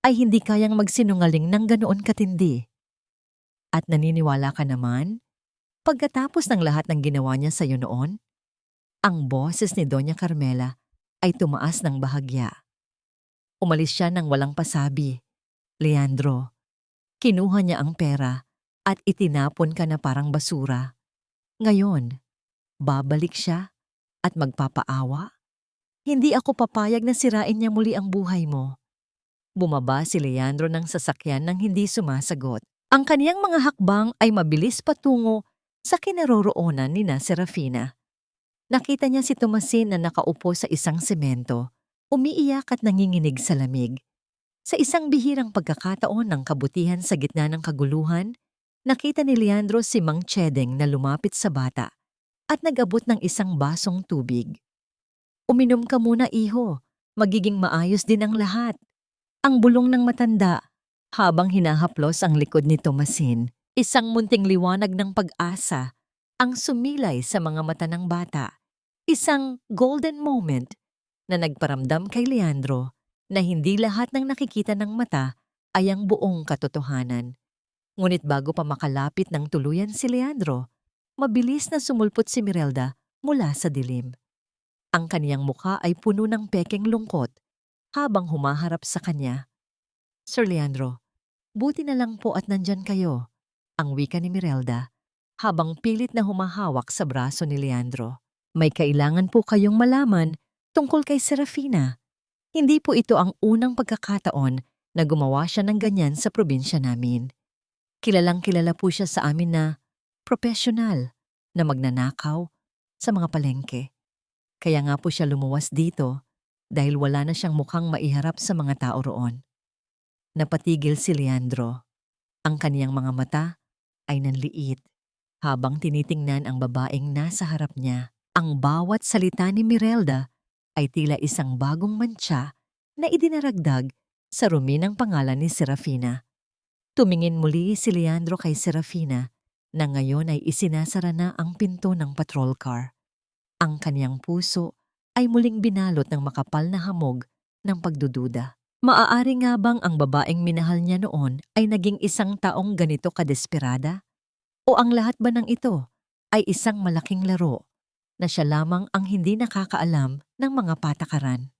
ay hindi kayang magsinungaling ng ganoon katindi. At naniniwala ka naman, pagkatapos ng lahat ng ginawa niya sa iyo noon, ang boses ni Doña Carmela ay tumaas ng bahagya. Umalis siya ng walang pasabi. Leandro, kinuha niya ang pera at itinapon ka na parang basura. Ngayon, babalik siya at magpapaawa? Hindi ako papayag na sirain niya muli ang buhay mo. Bumaba si Leandro ng sasakyan nang hindi sumasagot. Ang kaniyang mga hakbang ay mabilis patungo sa kinaroroonan ni na Serafina. Nakita niya si Tomasin na nakaupo sa isang semento, umiiyak at nanginginig sa lamig. Sa isang bihirang pagkakataon ng kabutihan sa gitna ng kaguluhan, nakita ni Leandro si Mang Chedeng na lumapit sa bata at nag-abot ng isang basong tubig. Uminom ka muna, iho. Magiging maayos din ang lahat. Ang bulong ng matanda habang hinahaplos ang likod ni Tomasin. Isang munting liwanag ng pag-asa ang sumilay sa mga mata ng bata. Isang golden moment na nagparamdam kay Leandro na hindi lahat ng nakikita ng mata ay ang buong katotohanan. Ngunit bago pa makalapit ng tuluyan si Leandro, mabilis na sumulpot si Mirelda mula sa dilim. Ang kaniyang mukha ay puno ng pekeng lungkot habang humaharap sa kanya. Sir Leandro, buti na lang po at nandyan kayo, ang wika ni Mirelda habang pilit na humahawak sa braso ni Leandro. May kailangan po kayong malaman tungkol kay Serafina. Hindi po ito ang unang pagkakataon na gumawa siya ng ganyan sa probinsya namin. Kilalang kilala po siya sa amin na profesional na magnanakaw sa mga palengke. Kaya nga po siya lumuwas dito dahil wala na siyang mukhang maiharap sa mga tao roon. Napatigil si Leandro. Ang kaniyang mga mata ay nanliit habang tinitingnan ang babaeng nasa harap niya. Ang bawat salita ni Mirelda ay tila isang bagong mantsa na idinaragdag sa rumi ng pangalan ni Serafina. Tumingin muli si Leandro kay Serafina na ngayon ay isinasara na ang pinto ng patrol car. Ang kaniyang puso ay muling binalot ng makapal na hamog ng pagdududa. Maaari nga bang ang babaeng minahal niya noon ay naging isang taong ganito kadesperada? O ang lahat ba ng ito ay isang malaking laro na siya lamang ang hindi nakakaalam ng mga patakaran?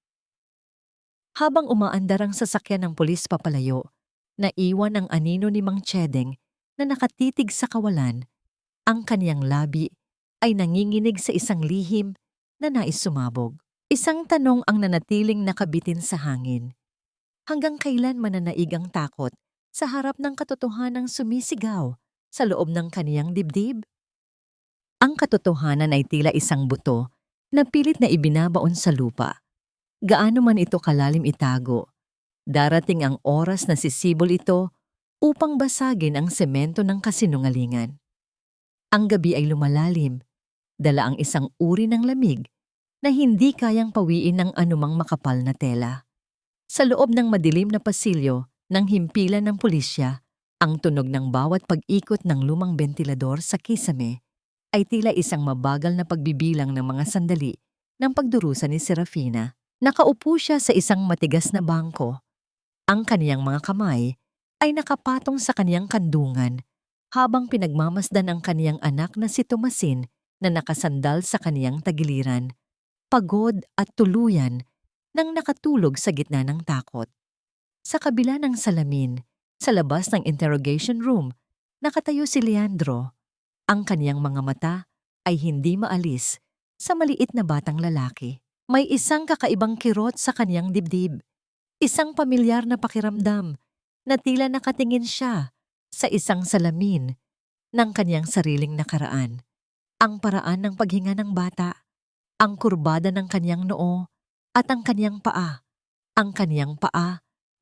Habang umaandar ang sasakyan ng pulis papalayo, naiwan ang anino ni Mang Chedeng na nakatitig sa kawalan. Ang kaniyang labi ay nanginginig sa isang lihim na nais sumabog. Isang tanong ang nanatiling nakabitin sa hangin. Hanggang kailan mananaig ang takot sa harap ng katotohanang sumisigaw sa loob ng kaniyang dibdib? Ang katotohanan ay tila isang buto na pilit na ibinabaon sa lupa. Gaano man ito kalalim itago, darating ang oras na sisibol ito upang basagin ang semento ng kasinungalingan. Ang gabi ay lumalalim, dala ang isang uri ng lamig na hindi kayang pawiin ng anumang makapal na tela. Sa loob ng madilim na pasilyo ng himpilan ng pulisya, ang tunog ng bawat pag-ikot ng lumang bentilador sa kisame ay tila isang mabagal na pagbibilang ng mga sandali ng pagdurusa ni Serafina. Nakaupo siya sa isang matigas na bangko. Ang kaniyang mga kamay ay nakapatong sa kaniyang kandungan habang pinagmamasdan ang kaniyang anak na si Tomasin na nakasandal sa kaniyang tagiliran, pagod at tuluyan nang nakatulog sa gitna ng takot. Sa kabila ng salamin, sa labas ng interrogation room, nakatayo si Leandro. Ang kaniyang mga mata ay hindi maalis sa maliit na batang lalaki. May isang kakaibang kirot sa kaniyang dibdib, isang pamilyar na pakiramdam na tila nakatingin siya sa isang salamin ng kaniyang sariling nakaraan. Ang paraan ng paghinga ng bata, ang kurbada ng kaniyang noo, at ang kaniyang paa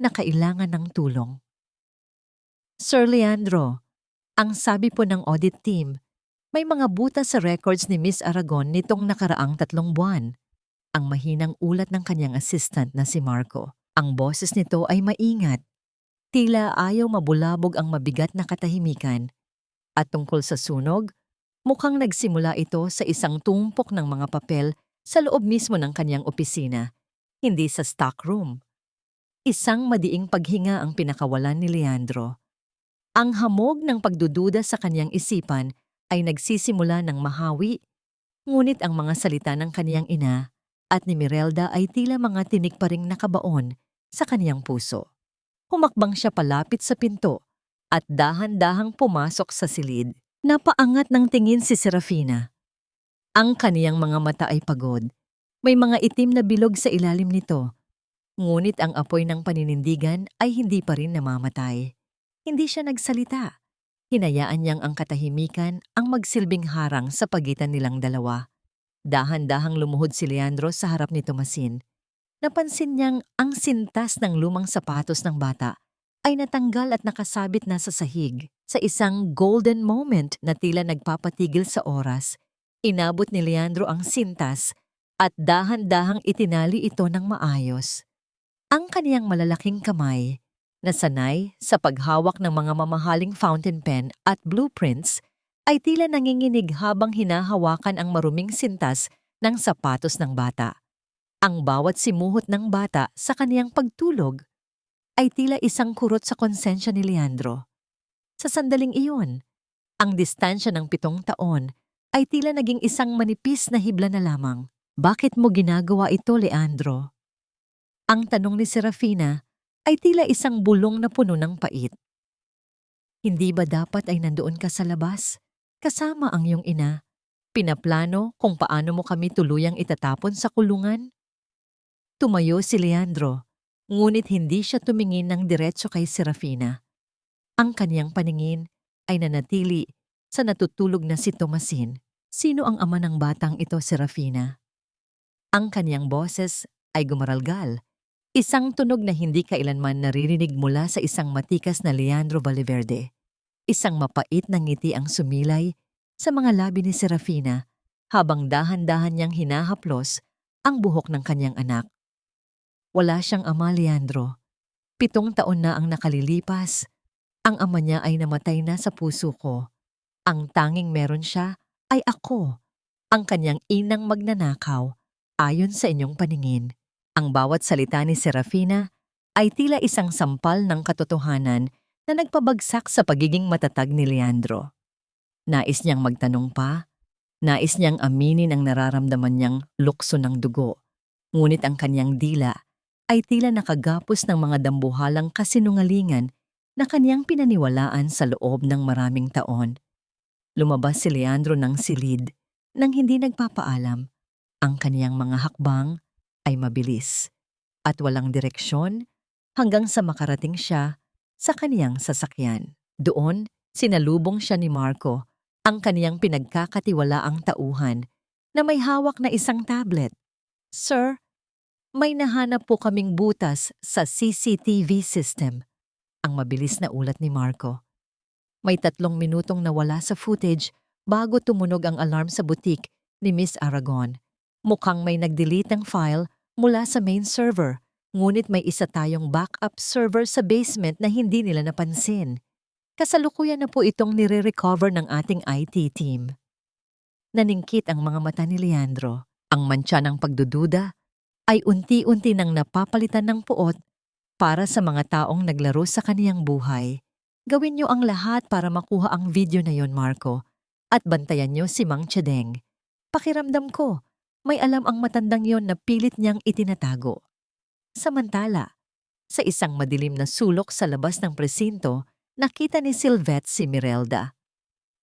na kailangan ng tulong. Sir Leandro, ang sabi po ng audit team, may mga butas sa records ni Miss Aragon nitong nakaraang 3 buwan. Ang mahinang ulat ng kanyang assistant na si Marco. Ang boses nito ay maingat. Tila ayaw mabulabog ang mabigat na katahimikan. At tungkol sa sunog, mukhang nagsimula ito sa isang tumpok ng mga papel sa loob mismo ng kanyang opisina, hindi sa stockroom. Isang madiing paghinga ang pinakawalan ni Leandro. Ang hamog ng pagdududa sa kanyang isipan ay nagsisimula ng mahawi, ngunit ang mga salita ng kanyang ina at ni Mirelda ay tila mga tinik pa ring nakabaon sa kanyang puso. Humakbang siya palapit sa pinto at dahan-dahang pumasok sa silid. Napaangat ng tingin si Serafina. Ang kaniyang mga mata ay pagod. May mga itim na bilog sa ilalim nito. Ngunit ang apoy ng paninindigan ay hindi pa rin namamatay. Hindi siya nagsalita. Hinayaan niyang ang katahimikan ang magsilbing harang sa pagitan nilang dalawa. Dahan-dahang lumuhod si Leandro sa harap ni Tomasin. Napansin niyang ang sintas ng lumang sapatos ng bata ay natanggal at nakasabit na sa sahig. Sa isang golden moment na tila nagpapatigil sa oras, inabot ni Leandro ang sintas at dahan-dahang itinali ito ng maayos. Ang kaniyang malalaking kamay, na sanay sa paghawak ng mga mamahaling fountain pen at blueprints, ay tila nanginginig habang hinahawakan ang maruming sintas ng sapatos ng bata. Ang bawat simuhot ng bata sa kaniyang pagtulog ay tila isang kurot sa konsensya ni Leandro. Sa sandaling iyon, ang distansya ng 7 taon ay tila naging isang manipis na hibla na lamang. Bakit mo ginagawa ito, Leandro? Ang tanong ni Serafina ay tila isang bulong na puno ng pait. Hindi ba dapat ay nandoon ka sa labas, kasama ang iyong ina? Pinaplano kung paano mo kami tuluyang itatapon sa kulungan? Tumayo si Leandro, ngunit hindi siya tumingin ng diretso kay Serafina. Ang kaniyang paningin ay nanatili sa natutulog na si Tomasin. Sino ang ama ng batang ito, Serafina? Ang kaniyang boses ay gumaralgal. Isang tunog na hindi kailanman naririnig mula sa isang matikas na Leandro Valverde. Isang mapait na ngiti ang sumilay sa mga labi ni Serafina habang dahan-dahan niyang hinahaplos ang buhok ng kanyang anak. Wala siyang ama, Leandro. 7 taon na ang nakalilipas. Ang ama niya ay namatay na sa puso ko. Ang tanging meron siya ay ako, ang kanyang inang magnanakaw, ayon sa inyong paningin. Ang bawat salita ni Serafina ay tila isang sampal ng katotohanan na nagpabagsak sa pagiging matatag ni Leandro. Nais niyang magtanong pa, nais niyang aminin ang nararamdaman niyang lukso ng dugo, ngunit ang kanyang dila ay tila nakagapos ng mga dambuhalang kasinungalingan na kanyang pinaniwalaan sa loob ng maraming taon. Lumabas si Leandro ng silid nang hindi nagpapaalam. Ang kaniyang mga hakbang ay mabilis at walang direksyon hanggang sa makarating siya sa kaniyang sasakyan. Doon, sinalubong siya ni Marco, ang kaniyang pinagkakatiwalaang tauhan, na may hawak na isang tablet. Sir, may nahanap po kaming butas sa CCTV system. Ang mabilis na ulat ni Marco. May 3 minutong nawala sa footage bago tumunog ang alarm sa butik ni Miss Aragon. Mukhang may nag-delete ng file mula sa main server, ngunit may isa tayong backup server sa basement na hindi nila napansin. Kasalukuyan na po itong nire-recover ng ating IT team. Naningkit ang mga mata ni Leandro. Ang mantsa ng pagdududa ay unti-unti nang napapalitan ng puot para sa mga taong naglaro sa kaniyang buhay. Gawin niyo ang lahat para makuha ang video na yon, Marco, at bantayan niyo si Mang Chedeng. Pakiramdam ko, may alam ang matandang yon na pilit niyang itinatago. Samantala, sa isang madilim na sulok sa labas ng presinto, nakita ni Sylvette si Mirelda.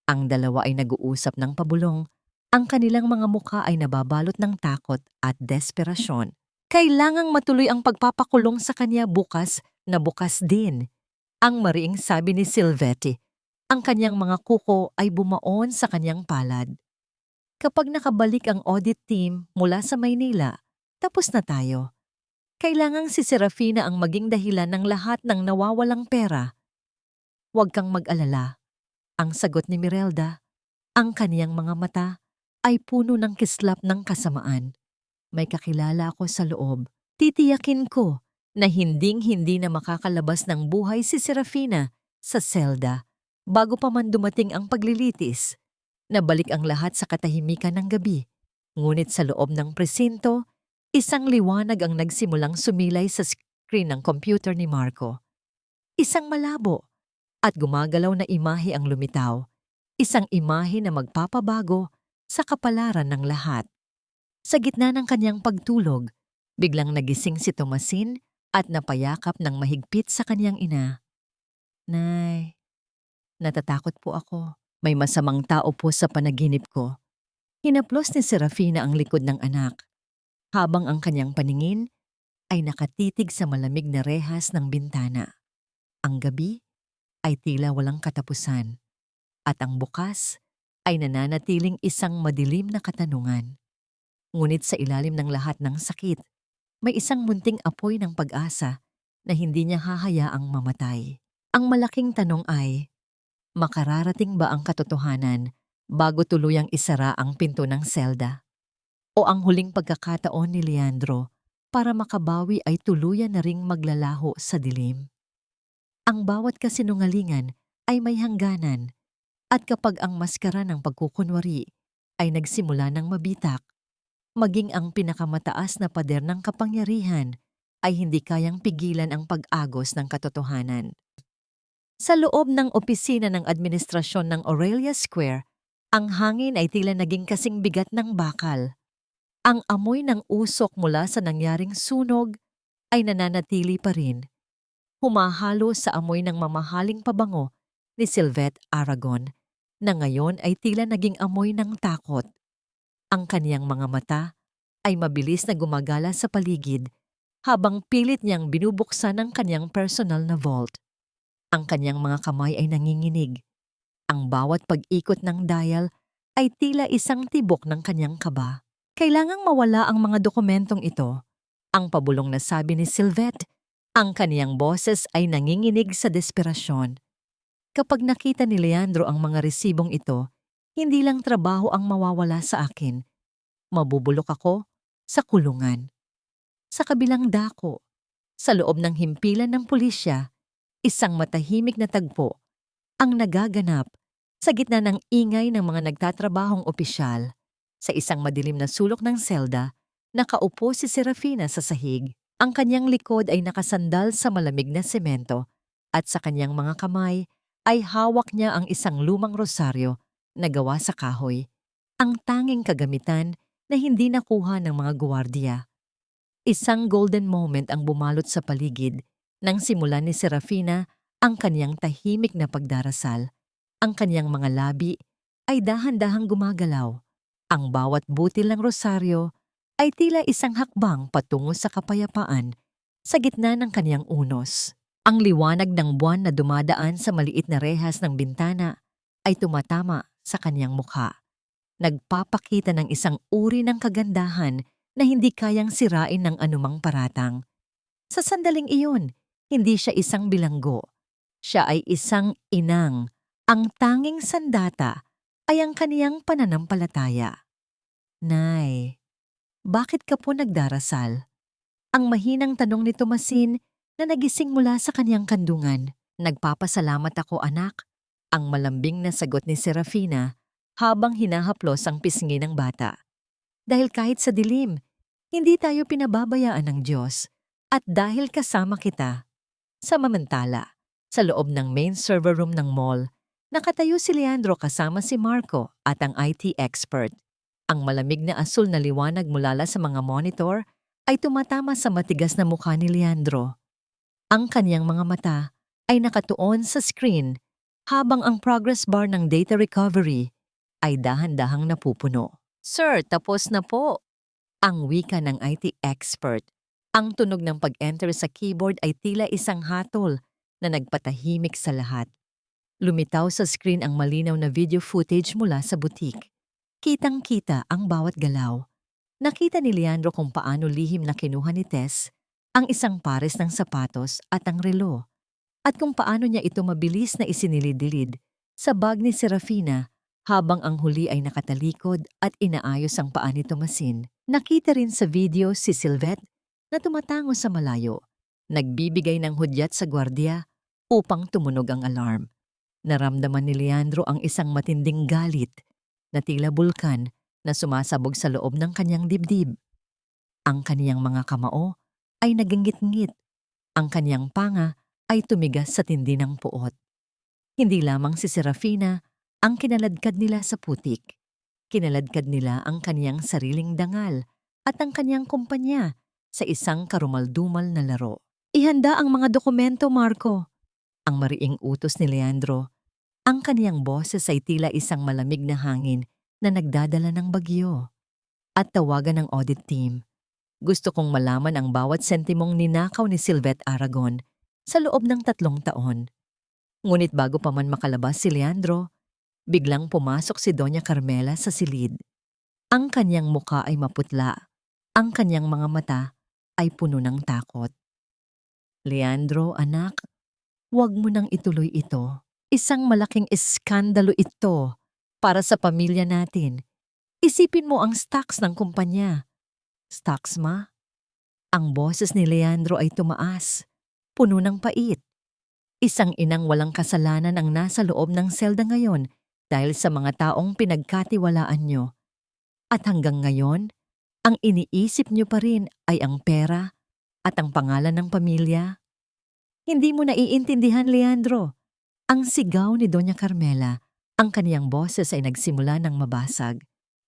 Ang dalawa ay nag-uusap ng pabulong. Ang kanilang mga mukha ay nababalot ng takot at desperasyon. Kailangang matuloy ang pagpapakulong sa kanya bukas na bukas din. Ang mariing sabi ni Sylvette. Ang kanyang mga kuko ay bumaon sa kanyang palad. Kapag nakabalik ang audit team mula sa Maynila, tapos na tayo. Kailangang si Serafina ang maging dahilan ng lahat ng nawawalang pera. Huwag kang mag-alala. Ang sagot ni Mirelda, ang kaniyang mga mata ay puno ng kislap ng kasamaan. May kakilala ako sa loob. Titiyakin ko na hinding-hindi na makakalabas ng buhay si Serafina sa selda bago pa man dumating ang paglilitis. Nabalik ang lahat sa katahimikan ng gabi. Ngunit sa loob ng presinto, isang liwanag ang nagsimulang sumilay sa screen ng computer ni Marco. Isang malabo at gumagalaw na imahe ang lumitaw. Isang imahe na magpapabago sa kapalaran ng lahat. Sa gitna ng kanyang pagtulog, biglang nagising si Tomasin at napayakap ng mahigpit sa kanyang ina. Nay, natatakot po ako. May masamang tao po sa panaginip ko. Hinaplos ni Serafina ang likod ng anak, habang ang kanyang paningin ay nakatitig sa malamig na rehas ng bintana. Ang gabi ay tila walang katapusan, at ang bukas ay nananatiling isang madilim na katanungan. Ngunit sa ilalim ng lahat ng sakit, may isang munting apoy ng pag-asa na hindi niya hahayaang mamatay. Ang malaking tanong ay, makararating ba ang katotohanan bago tuluyang isara ang pinto ng selda? O ang huling pagkakataon ni Leandro para makabawi ay tuluyan na ring maglalaho sa dilim? Ang bawat kasinungalingan ay may hangganan, at kapag ang maskara ng pagkukunwari ay nagsimula ng mabitak, maging ang pinakamataas na pader ng kapangyarihan ay hindi kayang pigilan ang pag-agos ng katotohanan. Sa loob ng opisina ng administrasyon ng Aurelia Square, ang hangin ay tila naging kasing bigat ng bakal. Ang amoy ng usok mula sa nangyaring sunog ay nananatili pa rin. Humahalo sa amoy ng mamahaling pabango ni Sylvette Aragon, na ngayon ay tila naging amoy ng takot. Ang kaniyang mga mata ay mabilis na gumagala sa paligid habang pilit niyang binubuksan ang kaniyang personal na vault. Ang kaniyang mga kamay ay nanginginig. Ang bawat pag-ikot ng dial ay tila isang tibok ng kaniyang kaba. Kailangang mawala ang mga dokumentong ito. Ang pabulong na sabi ni Sylvette, ang kaniyang boses ay nanginginig sa desperasyon. Kapag nakita ni Leandro ang mga resibong ito, hindi lang trabaho ang mawawala sa akin. Mabubulok ako sa kulungan. Sa kabilang dako, sa loob ng himpilan ng pulisya, isang matahimik na tagpo ang nagaganap sa gitna ng ingay ng mga nagtatrabahong opisyal. Sa isang madilim na sulok ng selda, nakaupo si Serafina sa sahig. Ang kanyang likod ay nakasandal sa malamig na semento at sa kanyang mga kamay ay hawak niya ang isang lumang rosaryo na gawa sa kahoy, ang tanging kagamitan na hindi nakuha ng mga guwardiya. Isang golden moment ang bumalot sa paligid nang simulan ni Serafina ang kanyang tahimik na pagdarasal. Ang kanyang mga labi ay dahan-dahang gumagalaw. Ang bawat butil ng rosaryo ay tila isang hakbang patungo sa kapayapaan sa gitna ng kanyang unos. Ang liwanag ng buwan na dumadaan sa maliit na rehas ng bintana ay tumatama sa kanyang mukha. Nagpapakita ng isang uri ng kagandahan na hindi kayang sirain ng anumang paratang. Sa sandaling iyon, hindi siya isang bilanggo. Siya ay isang inang. Ang tanging sandata ay ang kaniyang pananampalataya. Nay, bakit ka po nagdarasal? Ang mahinang tanong ni Tomasin na nagising mula sa kaniyang kandungan. Nagpapasalamat ako, anak. Ang malambing na sagot ni Serafina habang hinahaplos ang pisngi ng bata. Dahil kahit sa dilim, hindi tayo pinababayaan ng Diyos. At dahil kasama kita. Samantala, sa loob ng main server room ng mall, nakatayo si Leandro kasama si Marco at ang IT expert. Ang malamig na asul na liwanag mula sa mga monitor ay tumatama sa matigas na mukha ni Leandro. Ang kaniyang mga mata ay nakatuon sa screen habang ang progress bar ng data recovery ay dahan-dahang napupuno. Sir, tapos na po. Ang wika ng IT expert. Ang tunog ng pag-enter sa keyboard ay tila isang hatol na nagpatahimik sa lahat. Lumitaw sa screen ang malinaw na video footage mula sa butik. Kitang-kita ang bawat galaw. Nakita ni Leandro kung paano lihim na kinuha ni Tess ang isang pares ng sapatos at ang relo. at kung paano niya ito mabilis na isinilid-dilid sa bag ni Serafina habang ang huli ay nakatalikod at inaayos ang paa ni Tomasin. Nakita rin sa video si Sylvette na tumatango sa malayo, nagbibigay ng hudyat sa gwardiya upang tumunog ang alarm. Naramdaman ni Leandro ang isang matinding galit na tila bulkan na sumasabog sa loob ng kanyang dibdib. Ang kaniyang mga kamao ay nagingit-ngit. Ang kaniyang panga ay tumigas sa tindi ng puot. Hindi lamang si Serafina ang kinaladkad nila sa putik. Kinaladkad nila ang kaniyang sariling dangal at ang kaniyang kumpanya sa isang karumaldumal na laro. Ihanda ang mga dokumento, Marco. Ang mariing utos ni Leandro. Ang kaniyang boses ay tila isang malamig na hangin na nagdadala ng bagyo. At tawagan ng audit team. Gusto kong malaman ang bawat sentimong ninakaw ni Sylvette Aragon sa loob ng 3 taon. Ngunit bago pa man makalabas si Leandro, biglang pumasok si Doña Carmela sa silid. Ang kanyang muka ay maputla. Ang kanyang mga mata ay puno ng takot. Leandro, anak, huwag mo nang ituloy ito. Isang malaking eskandalo ito para sa pamilya natin. Isipin mo ang stocks ng kumpanya. Stocks, ma? Ang boses ni Leandro ay tumaas, puno ng pait. Isang inang walang kasalanan ang nasa loob ng selda ngayon dahil sa mga taong pinagkatiwalaan nyo. At hanggang ngayon, ang iniisip nyo pa rin ay ang pera at ang pangalan ng pamilya. Hindi mo naiintindihan, Leandro. Ang sigaw ni Doña Carmela, ang kaniyang boses ay nagsimula ng mabasag.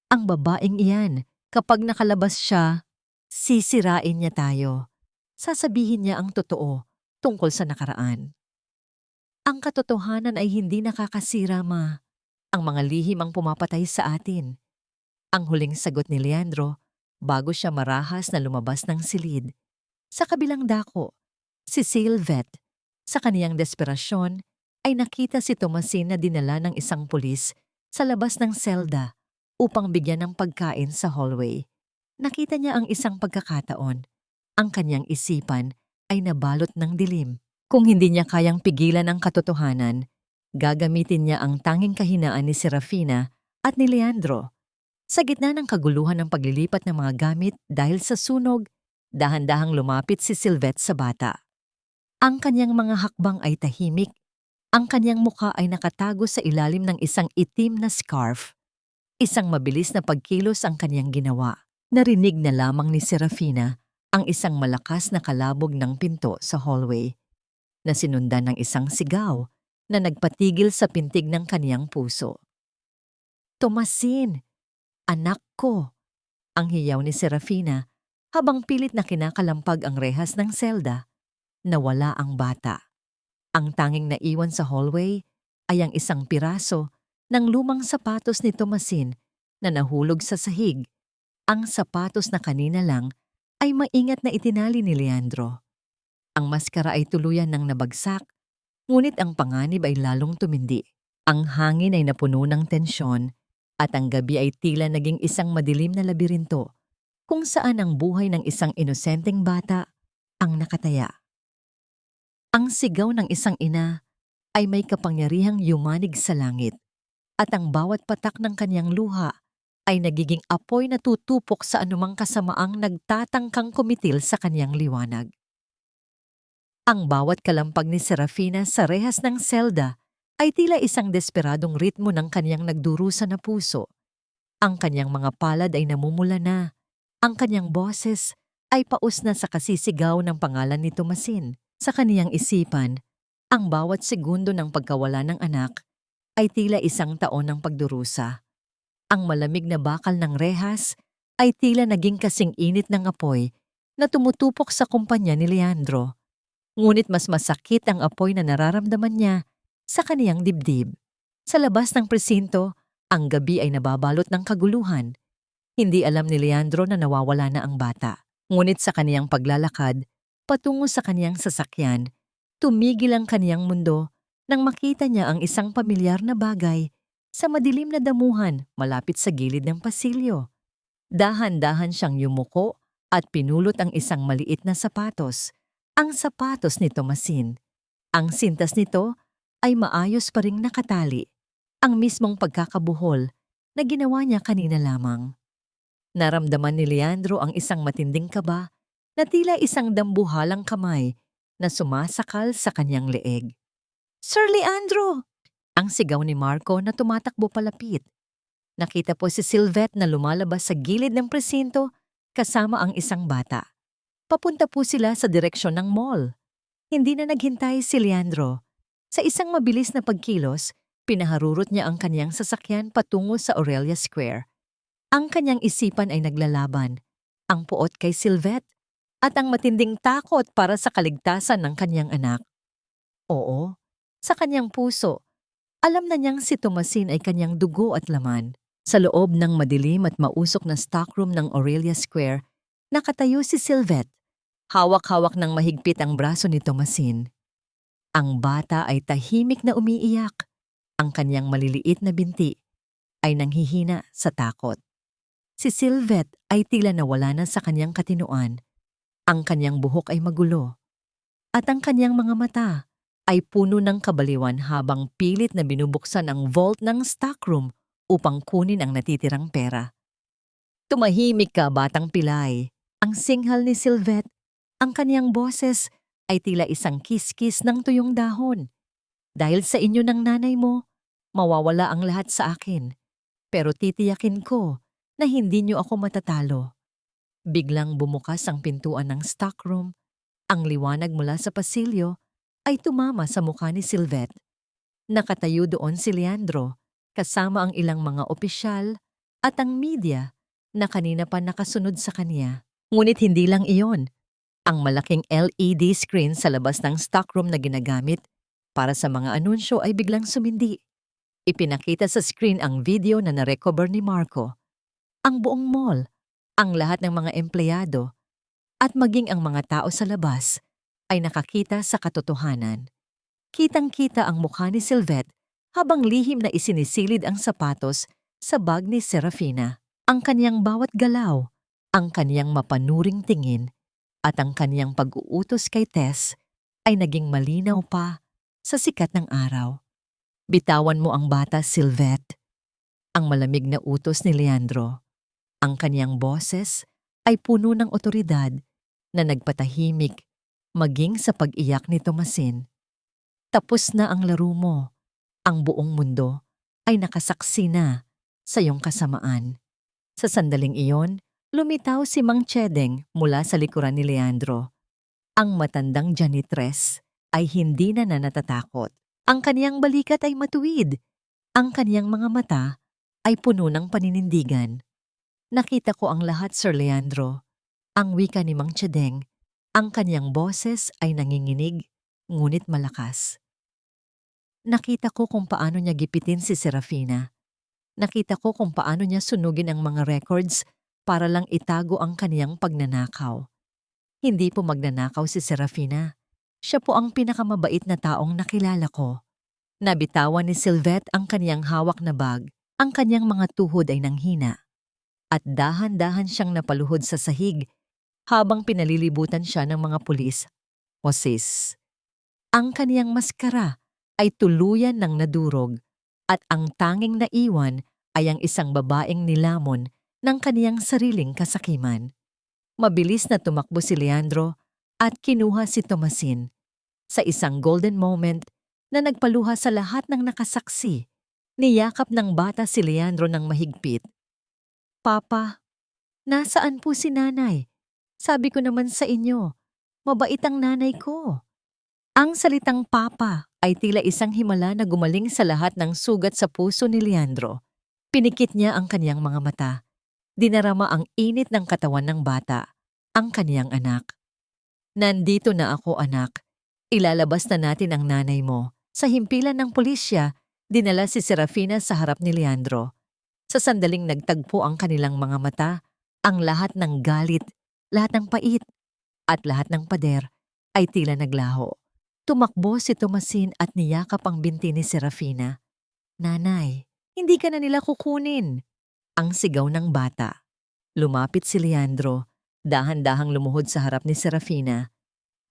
Ang babaeng iyan, kapag nakalabas siya, sisirain niya tayo. Sasabihin niya ang totoo tungkol sa nakaraan. Ang katotohanan ay hindi nakakasira, ma. Ang mga lihim ang pumapatay sa atin. Ang huling sagot ni Leandro bago siya marahas na lumabas ng silid. Sa kabilang dako, si Sylvette, sa kaniyang desperasyon, ay nakita si Tomasin na dinala ng isang pulis sa labas ng selda upang bigyan ng pagkain sa hallway. Nakita niya ang isang pagkakataon. Ang kanyang isipan ay nabalot ng dilim. Kung hindi niya kayang pigilan ang katotohanan, gagamitin niya ang tanging kahinaan ni Serafina at ni Leandro. Sa gitna ng kaguluhan ng paglilipat ng mga gamit dahil sa sunog, dahan-dahang lumapit si Sylvette sa bata. Ang kanyang mga hakbang ay tahimik. Ang kanyang mukha ay nakatago sa ilalim ng isang itim na scarf. Isang mabilis na pagkilos ang kanyang ginawa. Narinig na lamang ni Serafina ang isang malakas na kalabog ng pinto sa hallway, na sinundan ng isang sigaw na nagpatigil sa pintig ng kaniyang puso. Tomasin! Anak ko! Ang hiyaw ni Serafina habang pilit na kinakalampag ang rehas ng selda. Nawala ang bata. Ang tanging naiwan sa hallway ay ang isang piraso ng lumang sapatos ni Tomasin na nahulog sa sahig. Ang sapatos na kanina lang ay maingat na itinali ni Leandro. Ang maskara ay tuluyan ng nabagsak, ngunit ang panganib ay lalong tumindi. Ang hangin ay napuno ng tensyon at ang gabi ay tila naging isang madilim na labirinto kung saan ang buhay ng isang inosenteng bata ang nakataya. Ang sigaw ng isang ina ay may kapangyarihang yumanig sa langit at ang bawat patak ng kanyang luha ay nagiging apoy na tutupok sa anumang kasamaang nagtatangkang kumitil sa kanyang liwanag. Ang bawat kalampag ni Serafina sa rehas ng selda ay tila isang desperadong ritmo ng kanyang nagdurusa na puso. Ang kanyang mga palad ay namumula na. Ang kanyang boses ay paus na sa kasisigaw ng pangalan ni Tomasin. Sa kaniyang isipan, ang bawat segundo ng pagkawala ng anak ay tila isang taon ng pagdurusa. Ang malamig na bakal ng rehas ay tila naging kasing init ng apoy na tumutupok sa kumpanya ni Leandro. Ngunit mas masakit ang apoy na nararamdaman niya sa kaniyang dibdib. Sa labas ng presinto, ang gabi ay nababalot ng kaguluhan. Hindi alam ni Leandro na nawawala na ang bata. Ngunit sa kaniyang paglalakad, patungo sa kaniyang sasakyan, tumigil ang kaniyang mundo nang makita niya ang isang pamilyar na bagay sa madilim na damuhan malapit sa gilid ng pasilyo. Dahan-dahan siyang yumuko at pinulot ang isang maliit na sapatos, ang sapatos ni Tomasin. Ang sintas nito ay maayos pa ring nakatali, ang mismong pagkakabuhol na ginawa niya kanina lamang. Naramdaman ni Leandro ang isang matinding kaba na tila isang dambuhalang kamay na sumasakal sa kanyang leeg. "Sir Leandro!" Ang sigaw ni Marco na tumatakbo palapit. Nakita po si Sylvette na lumalabas sa gilid ng presinto kasama ang isang bata. Papunta po sila sa direksyon ng mall. Hindi na naghintay si Leandro. Sa isang mabilis na pagkilos, pinaharurot niya ang kanyang sasakyan patungo sa Aurelia Square. Ang kanyang isipan ay naglalaban, ang puot kay Sylvette at ang matinding takot para sa kaligtasan ng kanyang anak. Oo, sa kanyang puso, alam na niyang si Tomasin ay kanyang dugo at laman. Sa loob ng madilim at mausok na stockroom ng Aurelia Square, nakatayo si Sylvette. Hawak-hawak ng mahigpit ang braso ni Tomasin. Ang bata ay tahimik na umiiyak. Ang kanyang maliliit na binti ay nanghihina sa takot. Si Sylvette ay tila nawala na sa kanyang katinuan. Ang kanyang buhok ay magulo. At ang kanyang mga mata ay puno ng kabaliwan habang pilit na binubuksan ang vault ng stockroom upang kunin ang natitirang pera. "Tumahimik ka, batang pilay." Ang singhal ni Sylvette. Ang kanyang boses ay tila isang kiskis ng tuyong dahon. "Dahil sa inyo ng nanay mo, mawawala ang lahat sa akin. Pero titiyakin ko na hindi niyo ako matatalo." Biglang bumukas ang pintuan ng stockroom. Ang liwanag mula sa pasilyo ay tumama sa mukha ni Sylvette. Nakatayo doon si Leandro, kasama ang ilang mga opisyal at ang media na kanina pa nakasunod sa kanya. Ngunit hindi lang iyon. Ang malaking LED screen sa labas ng stockroom na ginagamit para sa mga anunsyo ay biglang sumindi. Ipinakita sa screen ang video na narecover ni Marco. Ang buong mall, ang lahat ng mga empleyado, at maging ang mga tao sa labas ay nakakita sa katotohanan. Kitang-kita ang mukha ni Sylvette habang lihim na isinisilid ang sapatos sa bag ni Serafina. Ang kanyang bawat galaw, ang kanyang mapanuring tingin, at ang kanyang pag-uutos kay Tess ay naging malinaw pa sa sikat ng araw. "Bitawan mo ang bata, Sylvette." Ang malamig na utos ni Leandro. Ang kanyang boses ay puno ng otoridad na nagpatahimik maging sa pag-iyak ni Tomasin. "Tapos na ang laro mo. Ang buong mundo ay nakasaksi na sa iyong kasamaan." Sa sandaling iyon, lumitaw si Mang Chedeng mula sa likuran ni Leandro. Ang matandang janitress ay hindi na natatakot. Ang kaniyang balikat ay matuwid. Ang kaniyang mga mata ay puno ng paninindigan. "Nakita ko ang lahat, Sir Leandro." Ang wika ni Mang Chedeng. Ang kaniyang boses ay nanginginig, ngunit malakas. "Nakita ko kung paano niya gipitin si Serafina. Nakita ko kung paano niya sunugin ang mga records para lang itago ang kaniyang pagnanakaw. Hindi po magnanakaw si Serafina. Siya po ang pinakamabait na taong nakilala ko." Nabitawan ni Sylvette ang kaniyang hawak na bag. Ang kaniyang mga tuhod ay nanghina. At dahan-dahan siyang napaluhod sa sahig habang pinalilibutan siya ng mga pulis o sis. Ang kaniyang maskara ay tuluyan ng nadurog at ang tanging naiwan ay ang isang babaeng nilamon ng kaniyang sariling kasakiman. Mabilis na tumakbo si Leandro at kinuha si Tomasin. Sa isang golden moment na nagpaluha sa lahat ng nakasaksi, niyakap ng bata si Leandro ng mahigpit. "Papa, nasaan po si nanay? Sabi ko naman sa inyo, mabait ang nanay ko." Ang salitang papa ay tila isang himala na gumaling sa lahat ng sugat sa puso ni Leandro. Pinikit niya ang kaniyang mga mata. Dinarama ang init ng katawan ng bata, ang kaniyang anak. "Nandito na ako, anak. Ilalabas na natin ang nanay mo." Sa himpilan ng pulisya, dinala si Serafina sa harap ni Leandro. Sa sandaling nagtagpo ang kanilang mga mata, ang lahat ng galit, lahat ng pait, at lahat ng pader ay tila naglaho. Tumakbo si Tomasin at niyakap ang binti ni Serafina. "Nanay, hindi ka na nila kukunin." Ang sigaw ng bata. Lumapit si Leandro, dahan-dahang lumuhod sa harap ni Serafina.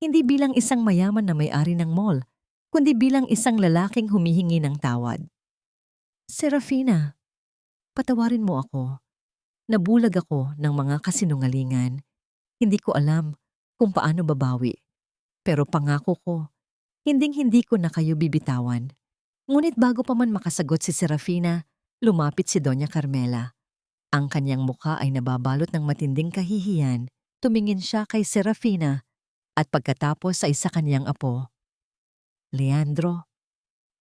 Hindi bilang isang mayaman na may-ari ng mall, kundi bilang isang lalaking humihingi ng tawad. Serafina, patawarin mo ako. Nabulag ako ng mga kasinungalingan. Hindi ko alam kung paano babawi. Pero pangako ko, hinding-hindi ko na kayo bibitawan. Ngunit bago pa man makasagot si Serafina, lumapit si Doña Carmela. Ang kanyang mukha ay nababalot ng matinding kahihiyan. Tumingin siya kay Serafina at pagkatapos ay sa kanyang apo. Leandro,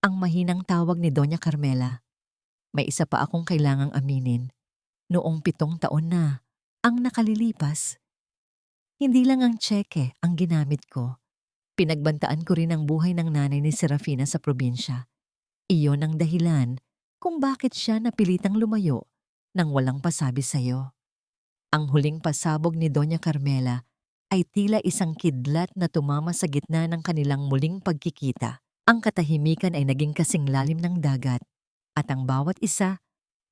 ang mahinang tawag ni Doña Carmela. May isa pa akong kailangang aminin. Noong 7 taon na ang nakalilipas, hindi lang ang tseke ang ginamit ko. Pinagbantaan ko rin ang buhay ng nanay ni Serafina sa probinsya. Iyon ang dahilan kung bakit siya napilitang lumayo nang walang pasabi sa'yo. Ang huling pasabog ni Doña Carmela ay tila isang kidlat na tumama sa gitna ng kanilang muling pagkikita. Ang katahimikan ay naging kasing lalim ng dagat at ang bawat isa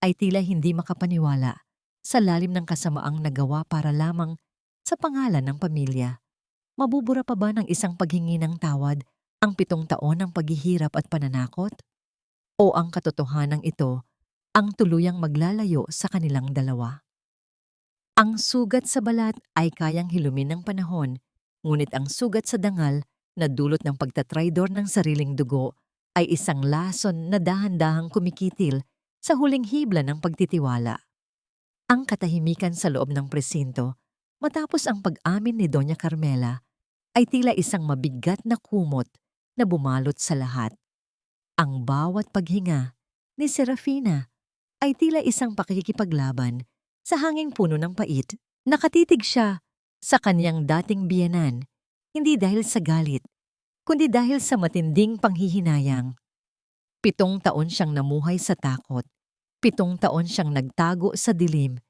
ay tila hindi makapaniwala sa lalim ng kasamaang nagawa para lamang sa pangalan ng pamilya. Mabubura pa ba ng isang paghingi ng tawad ang 7 taon ng paghihirap at pananakot? O ang katotohanan ito ang tuluyang maglalayo sa kanilang dalawa? Ang sugat sa balat ay kayang hilumin ng panahon, ngunit ang sugat sa dangal na dulot ng pagtatraidor ng sariling dugo ay isang lason na dahan-dahang kumikitil sa huling hibla ng pagtitiwala. Ang katahimikan sa loob ng presinto matapos ang pag-amin ni Doña Carmela ay tila isang mabigat na kumot na bumalot sa lahat. Ang bawat paghinga ni Serafina ay tila isang pakikipaglaban sa hanging puno ng pait. Nakatitig siya sa kanyang dating biyenan, hindi dahil sa galit, kundi dahil sa matinding panghihinayang. 7 taon siyang namuhay sa takot. 7 taon siyang nagtago sa dilim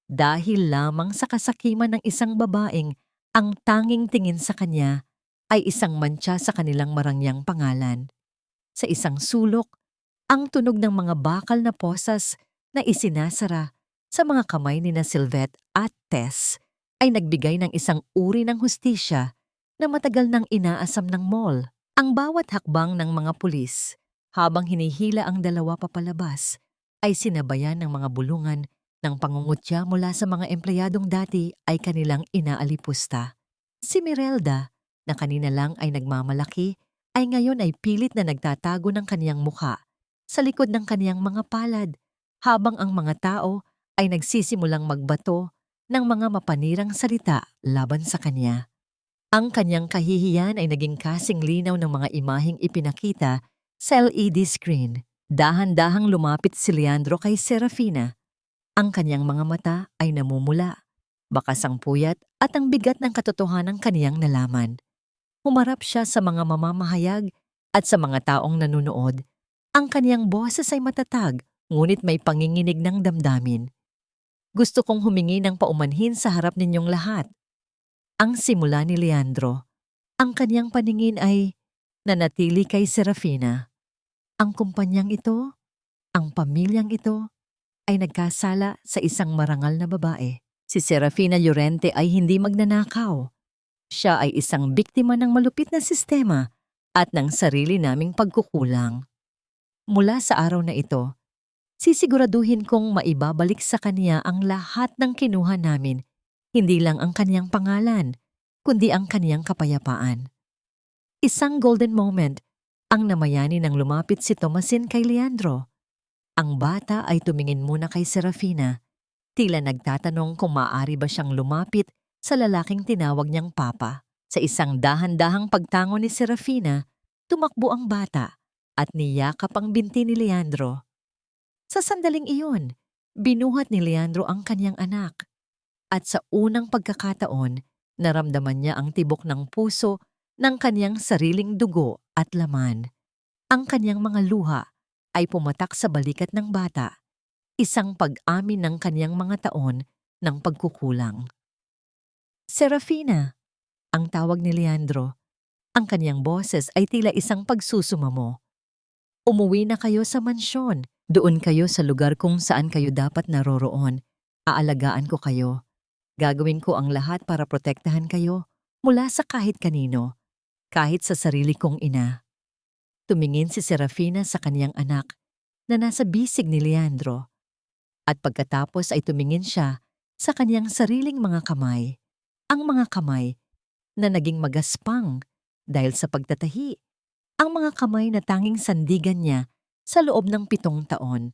dahil lamang sa kasakiman ng isang babaeng ang tanging tingin sa kanya ay isang mantsa sa kanilang marangyang pangalan. Sa isang sulok, ang tunog ng mga bakal na posas na isinasara sa mga kamay ni na Sylvette at Tess ay nagbigay ng isang uri ng hustisya na matagal nang inaasam ng mall. Ang bawat hakbang ng mga pulis habang hinihila ang dalawa papalabas ay sinabayan ng mga bulungan ng pangungutya mula sa mga empleyadong dati ay kanilang inaalipusta. Si Mirelda, na kanina lang ay nagmamalaki, ay ngayon ay pilit na nagtatago ng kaniyang mukha sa likod ng kaniyang mga palad, habang ang mga tao ay nagsisimulang magbato ng mga mapanirang salita laban sa kanya. Ang kanyang kahihiyan ay naging kasing linaw ng mga imaheng ipinakita sa LED screen. Dahan-dahang lumapit si Leandro kay Serafina. Ang kanyang mga mata ay namumula, bakas ang puyat at ang bigat ng katotohanan kaniyang nalaman. Humarap siya sa mga mamamahayag at sa mga taong nanunood. Ang kaniyang boses ay matatag, ngunit may panginginig ng damdamin. Gusto kong humingi ng paumanhin sa harap ninyong lahat. Ang simula ni Leandro. Ang kaniyang paningin ay nanatili kay Serafina. Ang kumpanyang ito, ang pamilyang ito, ay nagkasala sa isang marangal na babae. Si Serafina Llorente ay hindi magnanakaw. Siya ay isang biktima ng malupit na sistema at ng sarili naming pagkukulang. Mula sa araw na ito, sisiguraduhin kong maibabalik sa kanya ang lahat ng kinuha namin, hindi lang ang kaniyang pangalan, kundi ang kaniyang kapayapaan. Isang golden moment ang namayani nang lumapit si Tomasin kay Leandro. Ang bata ay tumingin muna kay Serafina, tila nagtatanong kung maaari ba siyang lumapit sa lalaking tinawag niyang papa. Sa isang dahan-dahang pagtango ni Serafina, tumakbo ang bata at niyakap ang binti ni Leandro. Sa sandaling iyon, binuhat ni Leandro ang kanyang anak. At sa unang pagkakataon, naramdaman niya ang tibok ng puso ng kanyang sariling dugo at laman. Ang kanyang mga luha ay pumatak sa balikat ng bata, isang pag-amin ng kanyang mga taon ng pagkukulang. Serafina, ang tawag ni Leandro. Ang kanyang boses ay tila isang pagsusumamo. Umuwi na kayo sa mansyon. Doon kayo sa lugar kung saan kayo dapat naroroon. Aalagaan ko kayo. Gagawin ko ang lahat para protektahan kayo mula sa kahit kanino, kahit sa sarili kong ina. Tumingin si Serafina sa kaniyang anak na nasa bisig ni Leandro at pagkatapos ay tumingin siya sa kaniyang sariling mga kamay, ang mga kamay na naging magaspang dahil sa pagtatahi, ang mga kamay na tanging sandigan niya sa loob ng 7 taon.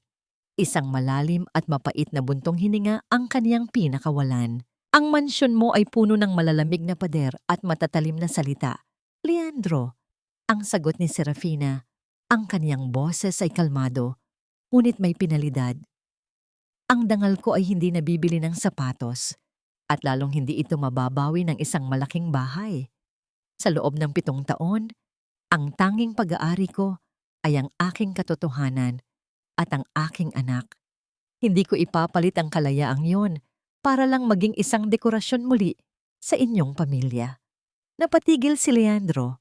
Isang malalim at mapait na buntong hininga ang kaniyang pinakawalan. Ang mansyon mo ay puno ng malalamig na pader at matatalim na salita. Leandro, ang sagot ni Serafina. Ang kaniyang boses ay kalmado, ngunit may pinalidad. Ang dangal ko ay hindi nabibili ng sapatos at lalong hindi ito mababawi ng isang malaking bahay. Sa loob ng 7 taon, ang tanging pag-aari ko ay ang aking katotohanan at ang aking anak. Hindi ko ipapalit ang kalayaang yon para lang maging isang dekorasyon muli sa inyong pamilya. Napatigil si Leandro.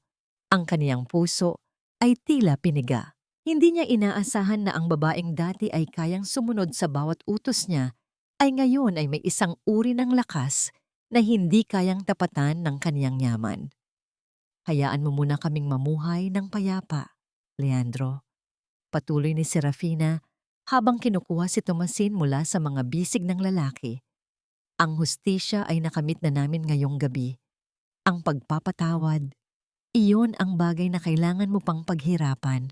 Ang kaniyang puso ay tila piniga. Hindi niya inaasahan na ang babaeng dati ay kayang sumunod sa bawat utos niya ay ngayon ay may isang uri ng lakas na hindi kayang tapatan ng kaniyang yaman. Hayaan mo muna kaming mamuhay ng payapa, Leandro. Patuloy ni Serafina habang kinukuha si Tomasin mula sa mga bisig ng lalaki. Ang hustisya ay nakamit na namin ngayong gabi. Ang pagpapatawad, iyon ang bagay na kailangan mo pang paghirapan.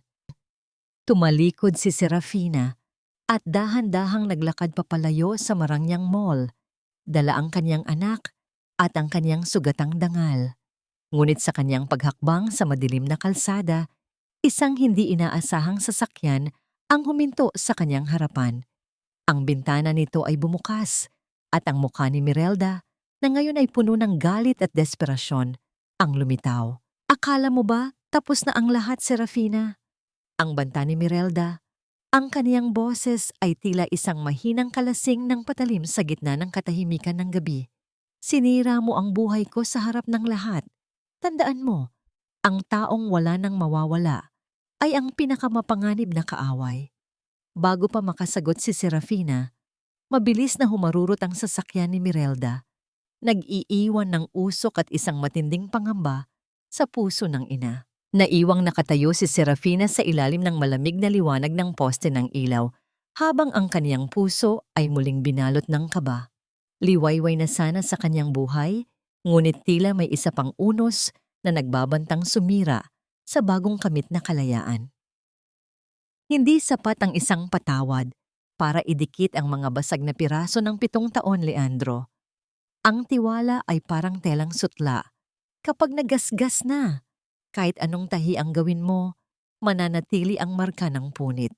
Tumalikod si Serafina at dahan-dahang naglakad papalayo sa Marangyang Mall. Dala ang kanyang anak at ang kanyang sugatang dangal. Ngunit sa kanyang paghakbang sa madilim na kalsada, isang hindi inaasahang sasakyan ang huminto sa kanyang harapan. Ang bintana nito ay bumukas at ang mukha ni Mirelda na ngayon ay puno ng galit at desperasyon ang lumitaw. Akala mo ba tapos na ang lahat, Serafina? Ang banta ni Mirelda. Ang kaniyang boses ay tila isang mahinang kalasing ng patalim sa gitna ng katahimikan ng gabi. Sinira mo ang buhay ko sa harap ng lahat. Tandaan mo, ang taong wala nang mawawala ay ang pinakamapanganib na kaaway. Bago pa makasagot si Serafina, mabilis na humarurot ang sasakyan ni Mirelda. Nag-iiwan ng usok at isang matinding pangamba sa puso ng ina. Naiwang nakatayo si Serafina sa ilalim ng malamig na liwanag ng poste ng ilaw habang ang kaniyang puso ay muling binalot ng kaba. Liwayway na sana sa kanyang buhay, ngunit tila may isa pang unos na nagbabantang sumira sa bagong kamit na kalayaan. Hindi sapat ang isang patawad para idikit ang mga basag na piraso ng 7 taon, Leandro. Ang tiwala ay parang telang sutla. Kapag nagasgas na, kahit anong tahi ang gawin mo, mananatili ang marka ng punit.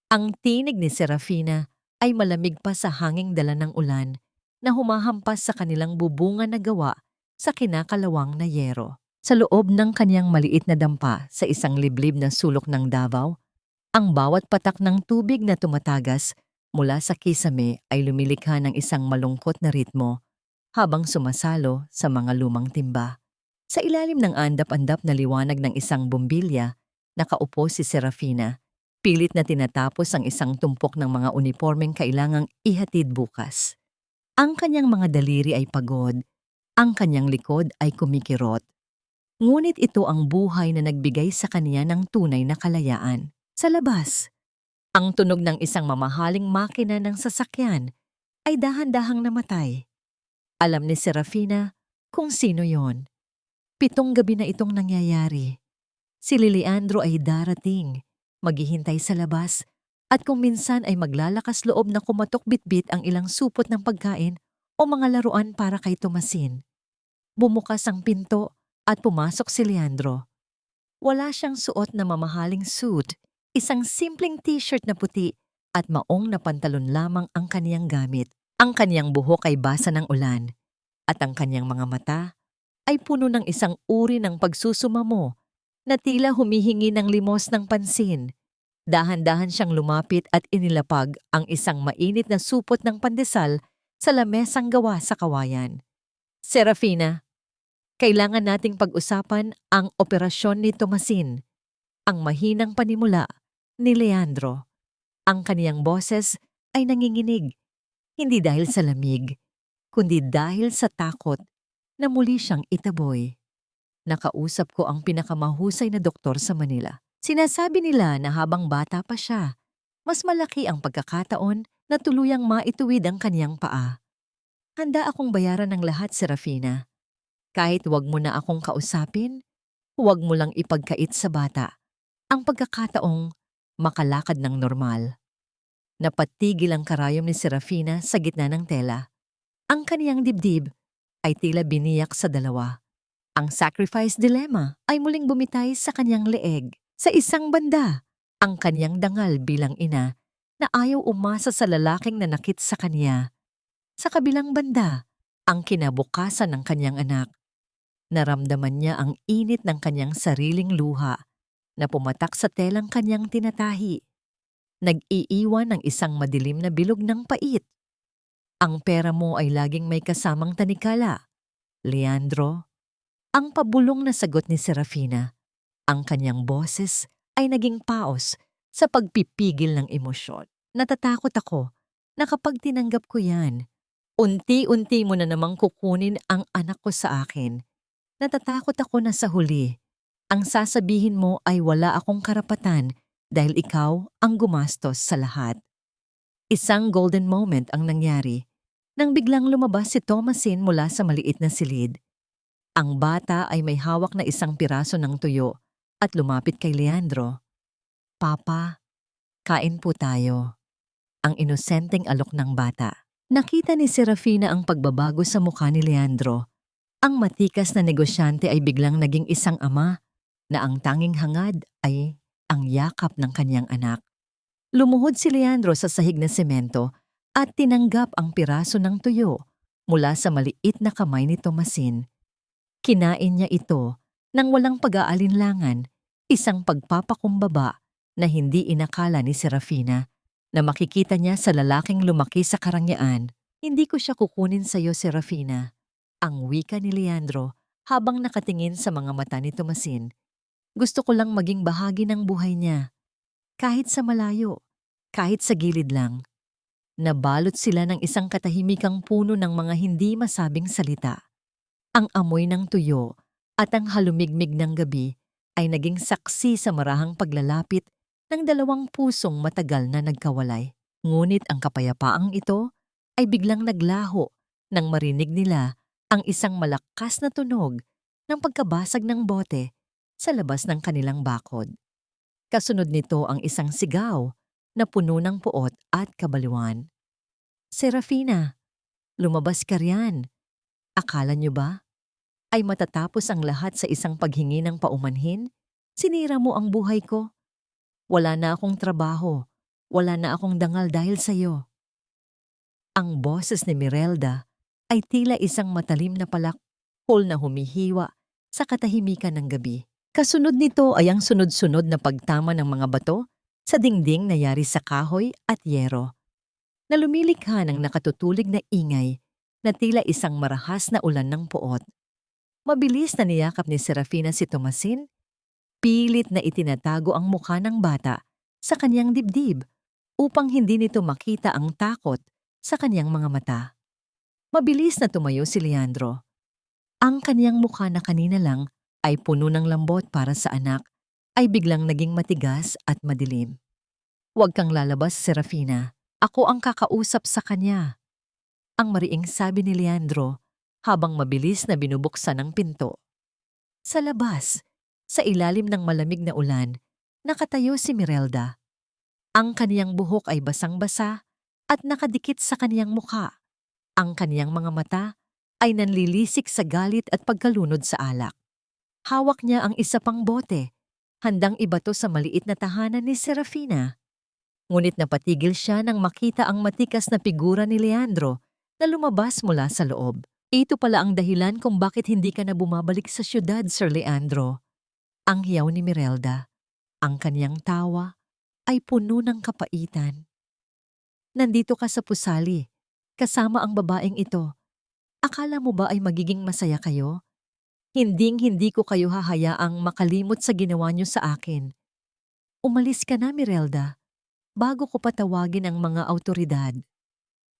Ang tinig ni Serafina ay malamig pa sa hanging dala ng ulan na humahampas sa kanilang bubungan na gawa sa kinakalawang na yero. Sa loob ng kanyang maliit na dampa sa isang liblib na sulok ng Davao, ang bawat patak ng tubig na tumatagas mula sa kisame ay lumilikha ng isang malungkot na ritmo habang sumasalo sa mga lumang timba. Sa ilalim ng andap-andap na liwanag ng isang bumbilya, nakaupo si Serafina. Pilit na tinatapos ang isang tumpok ng mga unipormeng kailangang ihatid bukas. Ang kanyang mga daliri ay pagod, ang kanyang likod ay kumikirot. Ngunit ito ang buhay na nagbigay sa kanya ng tunay na kalayaan. Sa labas, ang tunog ng isang mamahaling makina ng sasakyan ay dahan-dahang namatay. Alam ni Serafina kung sino yon. 7 gabi na itong nangyayari. Si Leandro ay darating, maghihintay sa labas, at kung minsan ay maglalakas loob na kumatok bitbit ang ilang supot ng pagkain o mga laruan para kay Tomasin. Bumukas ang pinto at pumasok si Leandro. Wala siyang suot na mamahaling suit, isang simpleng t-shirt na puti at maong na pantalon lamang ang kaniyang gamit. Ang kaniyang buhok ay basa ng ulan at ang kaniyang mga mata ay puno ng isang uri ng pagsusumamo na tila humihingi ng limos ng pansin. Dahan-dahan siyang lumapit at inilapag ang isang mainit na supot ng pandesal sa lamesang gawa sa kawayan. Serafina, kailangan nating pag-usapan ang operasyon ni Tomasin, ang mahinang panimula ni Leandro. Ang kaniyang boses ay nanginginig, hindi dahil sa lamig, kundi dahil sa takot na muli siyang itaboy. Nakausap ko ang pinakamahusay na doktor sa Manila. Sinasabi nila na habang bata pa siya, mas malaki ang pagkakataon na tuluyang maituwid ang kaniyang paa. Handa akong bayaran ng lahat, Serafina. Kahit wag mo na akong kausapin, huwag mo lang ipagkait sa bata ang pagkakataong makalakad ng normal. Napatigil ang karayom ni Serafina sa gitna ng tela. Ang kaniyang dibdib ay tila biniyak sa dalawa. Ang sacrifice dilemma ay muling bumitay sa kaniyang leeg. Sa isang banda, ang kaniyang dangal bilang ina na ayaw umasa sa lalaking nanakit sa kaniya. Sa kabilang banda, ang kinabukasan ng kaniyang anak. Naramdaman niya ang init ng kaniyang sariling luha na pumatak sa telang kaniyang tinatahi. Nag-iiwan ng isang madilim na bilog ng pait. Ang pera mo ay laging may kasamang tanikala. Leandro, ang pabulong na sagot ni Serafina. Ang kanyang boses ay naging paos sa pagpipigil ng emosyon. Natatakot ako na kapag tinanggap ko yan, unti-unti mo na namang kukunin ang anak ko sa akin. Natatakot ako na sa huli, ang sasabihin mo ay wala akong karapatan dahil ikaw ang gumastos sa lahat. Isang golden moment ang nangyari nang biglang lumabas si Thomasin mula sa maliit na silid. Ang bata ay may hawak na isang piraso ng tuyo at lumapit kay Leandro. Papa, kain po tayo. Ang inosenteng alok ng bata. Nakita ni Serafina ang pagbabago sa mukha ni Leandro. Ang matikas na negosyante ay biglang naging isang ama na ang tanging hangad ay ang yakap ng kanyang anak. Lumuhod si Leandro sa sahig na semento at tinanggap ang piraso ng tuyo mula sa maliit na kamay ni Thomasin. Kinain niya ito nang walang pag-aalinlangan, isang pagpapakumbaba na hindi inakala ni Serafina na makikita niya sa lalaking lumaki sa karangyaan. Hindi ko siya kukunin sa iyo, Serafina. Ang wika ni Leandro habang nakatingin sa mga mata ni Thomasin. Gusto ko lang maging bahagi ng buhay niya. Kahit sa malayo, kahit sa gilid lang. Nabalot sila ng isang katahimikang puno ng mga hindi masabing salita. Ang amoy ng tuyo at ang halumigmig ng gabi ay naging saksi sa marahang paglalapit ng dalawang pusong matagal na nagkawalay. Ngunit ang kapayapaang ito ay biglang naglaho nang marinig nila ang isang malakas na tunog ng pagkabasag ng bote sa labas ng kanilang bakod. Kasunod nito ang isang sigaw na puno ng puot at kabaliwan. Serafina, lumabas ka riyan. Akala niyo ba ay matatapos ang lahat sa isang paghingi ng paumanhin? Sinira mo ang buhay ko. Wala na akong trabaho. Wala na akong dangal dahil sa iyo. Ang boses ni Mirelda ay tila isang matalim na palakol na humihiwa sa katahimikan ng gabi. Kasunod nito ay ang sunod-sunod na pagtama ng mga bato sa dingding na yari sa kahoy at yero, na lumilikha ng nakatutulig na ingay na tila isang marahas na ulan ng puot. Mabilis na niyakap ni Serafina si Thomasin, pilit na itinatago ang mukha ng bata sa kanyang dibdib upang hindi nito makita ang takot sa kanyang mga mata. Mabilis na tumayo si Leandro. Ang kanyang mukha na kanina lang ay puno ng lambot para sa anak, ay biglang naging matigas at madilim. Huwag kang lalabas, Serafina. Ako ang kakausap sa kanya. Ang mariing sabi ni Leandro habang mabilis na binubuksan ang pinto. Sa labas, sa ilalim ng malamig na ulan, nakatayo si Mirelda. Ang kaniyang buhok ay basang-basa at nakadikit sa kaniyang mukha. Ang kaniyang mga mata ay nanlilisik sa galit at pagkalunod sa alak. Hawak niya ang isa pang bote, handang ibato sa maliit na tahanan ni Serafina. Ngunit napatigil siya nang makita ang matikas na figura ni Leandro na lumabas mula sa loob. Ito pala ang dahilan kung bakit hindi ka na bumabalik sa syudad, Sir Leandro. Ang hiyaw ni Mirelda. Ang kaniyang tawa ay puno ng kapaitan. Nandito ka sa pusali, kasama ang babaeng ito. Akala mo ba ay magiging masaya kayo? Hinding-hindi ko kayo hahayaang makalimot sa ginawa niyo sa akin. Umalis ka na, Mirelda, bago ko patawagin ang mga awtoridad.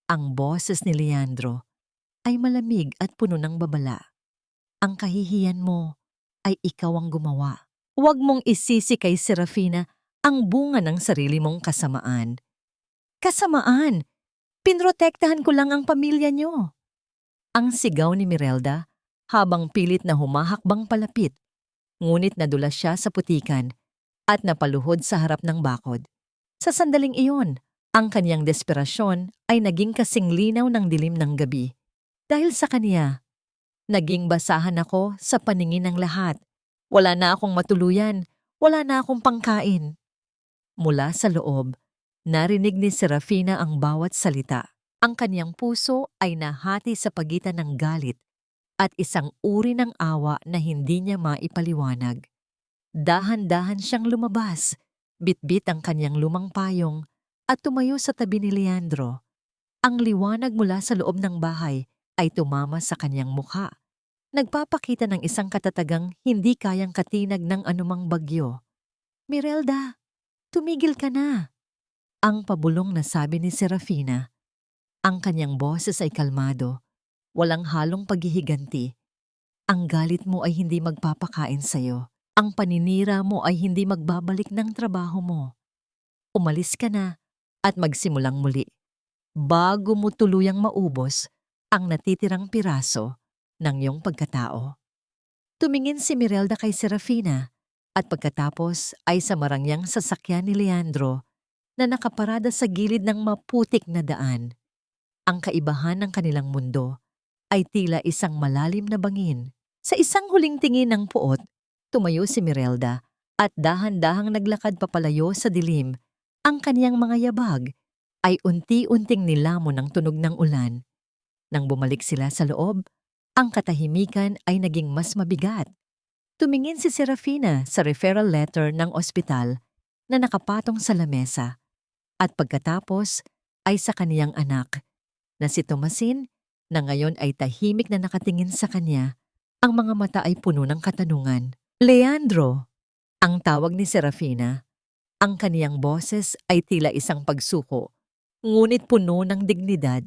Ang boses ni Leandro ay malamig at puno ng babala. Ang kahihiyan mo ay ikaw ang gumawa. Huwag mong isisi kay Serafina ang bunga ng sarili mong kasamaan. Kasamaan! Pinrotektahan ko lang ang pamilya niyo. Ang sigaw ni Mirelda habang pilit na humahakbang palapit. Ngunit nadulas siya sa putikan at napaluhod sa harap ng bakod. Sa sandaling iyon, ang kaniyang desperasyon ay naging kasing linaw ng dilim ng gabi. Dahil sa kaniya, naging basahan ako sa paningin ng lahat. Wala na akong matuluyan, wala na akong pangkain. Mula sa loob, narinig ni Serafina ang bawat salita. Ang kaniyang puso ay nahati sa pagitan ng galit at isang uri ng awa na hindi niya maipaliwanag. Dahan-dahan siyang lumabas, bitbit ang kanyang lumang payong at tumayo sa tabi ni Leandro. Ang liwanag mula sa loob ng bahay ay tumama sa kanyang mukha. Nagpapakita ng isang katatagang hindi kayang katinag ng anumang bagyo. Mirelda, tumigil ka na. Ang pabulong na sabi ni Serafina. Ang kanyang boses ay kalmado, walang halong paghihiganti. Ang galit mo ay hindi magpapakain sa'yo. Ang paninira mo ay hindi magbabalik ng trabaho mo. Umalis ka na at magsimulang muli, bago mo tuluyang maubos ang natitirang piraso ng iyong pagkatao. Tumingin si Mirelda kay Serafina at pagkatapos ay sa marangyang sasakyan ni Leandro na nakaparada sa gilid ng maputik na daan. Ang kaibahan ng kanilang mundo ay tila isang malalim na bangin. Sa isang huling tingin ng puot, tumayo si Mirelda at dahan-dahang naglakad papalayo sa dilim. Ang kaniyang mga yabag ay unti-unting nilamon ng tunog ng ulan. Nang bumalik sila sa loob, ang katahimikan ay naging mas mabigat. Tumingin si Serafina sa referral letter ng ospital na nakapatong sa lamesa at pagkatapos ay sa kaniyang anak na si Tomasin na ngayon ay tahimik na nakatingin sa kanya. Ang mga mata ay puno ng katanungan. Leandro, ang tawag ni Serafina. Ang kaniyang boses ay tila isang pagsuko, ngunit puno ng dignidad.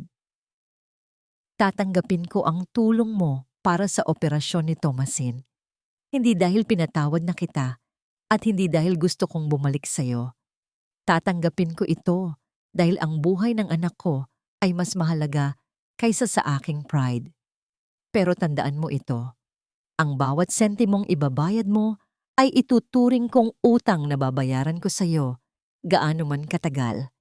Tatanggapin ko ang tulong mo para sa operasyon ni Tomasin. Hindi dahil pinatawad na kita at hindi dahil gusto kong bumalik sa'yo. Tatanggapin ko ito dahil ang buhay ng anak ko ay mas mahalaga kaysa sa aking pride. Pero tandaan mo ito, ang bawat sentimong ibabayad mo ay ituturing kong utang na babayaran ko sa iyo, gaano man katagal.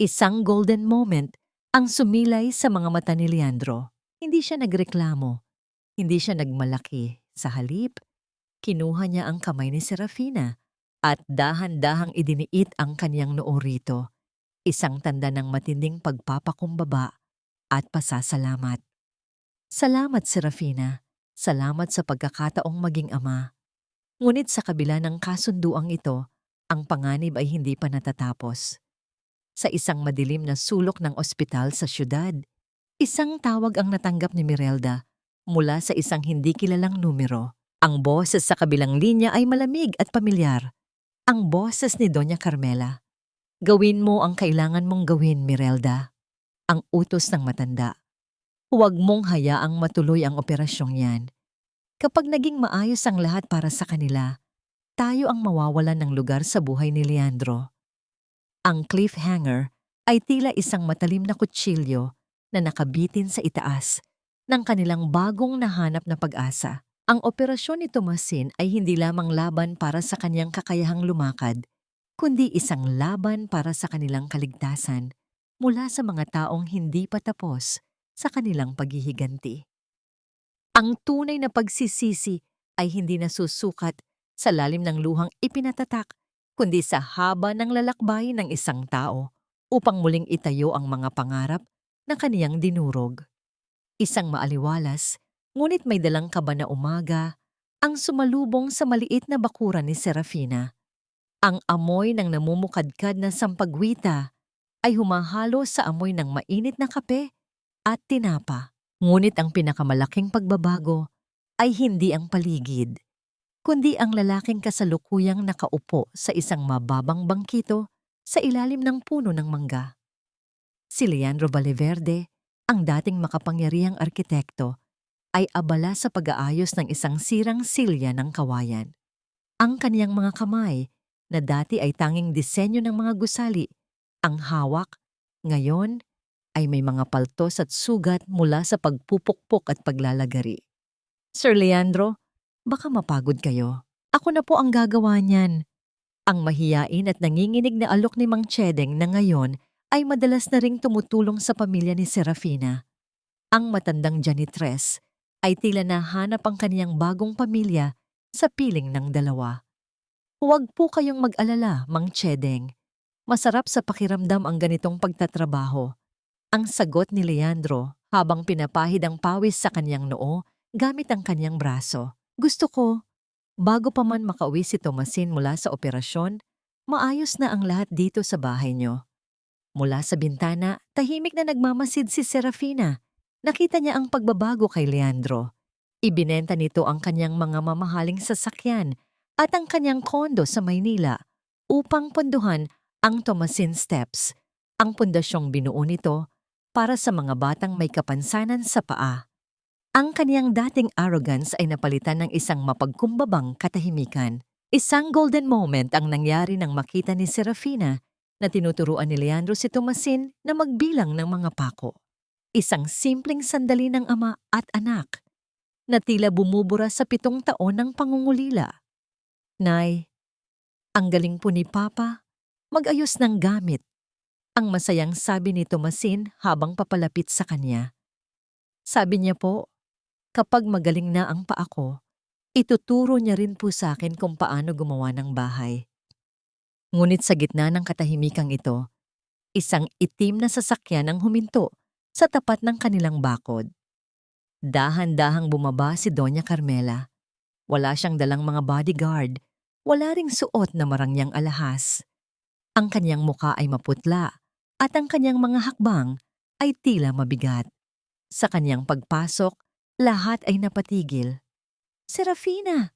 Isang golden moment ang sumilay sa mga mata ni Leandro. Hindi siya nagreklamo, hindi siya nagmalaki. Sa halip, kinuha niya ang kamay ni Serafina at dahan-dahang idiniit ang kaniyang noo rito. Isang tanda ng matinding pagpapakumbaba at pasasalamat. Salamat, Serafina. Salamat sa pagkakataong maging ama. Ngunit sa kabila ng kasunduang ito, ang panganib ay hindi pa natatapos. Sa isang madilim na sulok ng ospital sa syudad, isang tawag ang natanggap ni Mirelda mula sa isang hindi kilalang numero. Ang boses sa kabilang linya ay malamig at pamilyar. Ang boses ni Doña Carmela. Gawin mo ang kailangan mong gawin, Mirelda. Ang utos ng matanda. Huwag mong hayaang matuloy ang operasyong yan. Kapag naging maayos ang lahat para sa kanila, tayo ang mawawalan ng lugar sa buhay ni Leandro. Ang cliffhanger ay tila isang matalim na kutsilyo na nakabitin sa itaas ng kanilang bagong nahanap na pag-asa. Ang operasyon ni Tomasin ay hindi lamang laban para sa kanyang kakayahang lumakad, kundi isang laban para sa kanilang kaligtasan mula sa mga taong hindi pa tapos sa kanilang paghihiganti. Ang tunay na pagsisisi ay hindi nasusukat sa lalim ng luhang ipinatatak, kundi sa haba ng lalakbay ng isang tao upang muling itayo ang mga pangarap na kaniyang dinurog. Isang maaliwalas, ngunit may dalang kaba na umaga, ang sumalubong sa maliit na bakuran ni Serafina. Ang amoy ng namumukadkad na sampagwita ay humahalo sa amoy ng mainit na kape at tinapa. Ngunit ang pinakamalaking pagbabago ay hindi ang paligid, kundi ang lalaking kasalukuyang nakaupo sa isang mababang bangkito sa ilalim ng puno ng mangga. Si Leandro Valverde, ang dating makapangyarihang arkitekto, ay abala sa pag-aayos ng isang sirang silya ng kawayan. Ang kaniyang mga kamay, na dati ay tanging disenyo ng mga gusali, ang hawak, ngayon ay may mga paltos at sugat mula sa pagpupukpok at paglalagari. Sir Leandro, baka mapagod kayo. Ako na po ang gagawa niyan. Ang mahiyain at nanginginig na alok ni Mang Chedeng na ngayon ay madalas na ring tumutulong sa pamilya ni Serafina. Ang matandang janitress ay tila nahanap ang kaniyang bagong pamilya sa piling ng dalawa. Huwag po kayong mag-alala, Mang Chedeng. Masarap sa pakiramdam ang ganitong pagtatrabaho. Ang sagot ni Leandro habang pinapahid ang pawis sa kaniyang noo gamit ang kaniyang braso. Gusto ko, bago pa man makauwi si Tomasin mula sa operasyon, maayos na ang lahat dito sa bahay niyo. Mula sa bintana, tahimik na nagmamasid si Serafina. Nakita niya ang pagbabago kay Leandro. Ibinenta nito ang kanyang mga mamahaling sasakyan at ang kanyang kondo sa Maynila upang pondohan ang Tomasin Steps, ang pundasyong binuo nito para sa mga batang may kapansanan sa paa. Ang kaniyang dating arrogance ay napalitan ng isang mapagkumbabang katahimikan. Isang golden moment ang nangyari nang makita ni Serafina na tinuturuan ni Leandro si Tomasin na magbilang ng mga pako. Isang simpleng sandali ng ama at anak na tila bumubura sa 7 taon ng pangungulila. Nay, ang galing po ni Papa, mag-ayos ng gamit. Ang masayang sabi ni Tomasin habang papalapit sa kanya. Sabi niya po, kapag magaling na ang paa ko, ituturo niya rin po sa akin kung paano gumawa ng bahay. Ngunit sa gitna ng katahimikang ito, isang itim na sasakyan ang huminto sa tapat ng kanilang bakod. Dahan-dahang bumaba si Doña Carmela. Wala siyang dalang mga bodyguard, wala ring suot na marangyang alahas. Ang kanyang muka ay maputla at ang kanyang mga hakbang ay tila mabigat. Sa kanyang pagpasok, lahat ay napatigil. Serafina!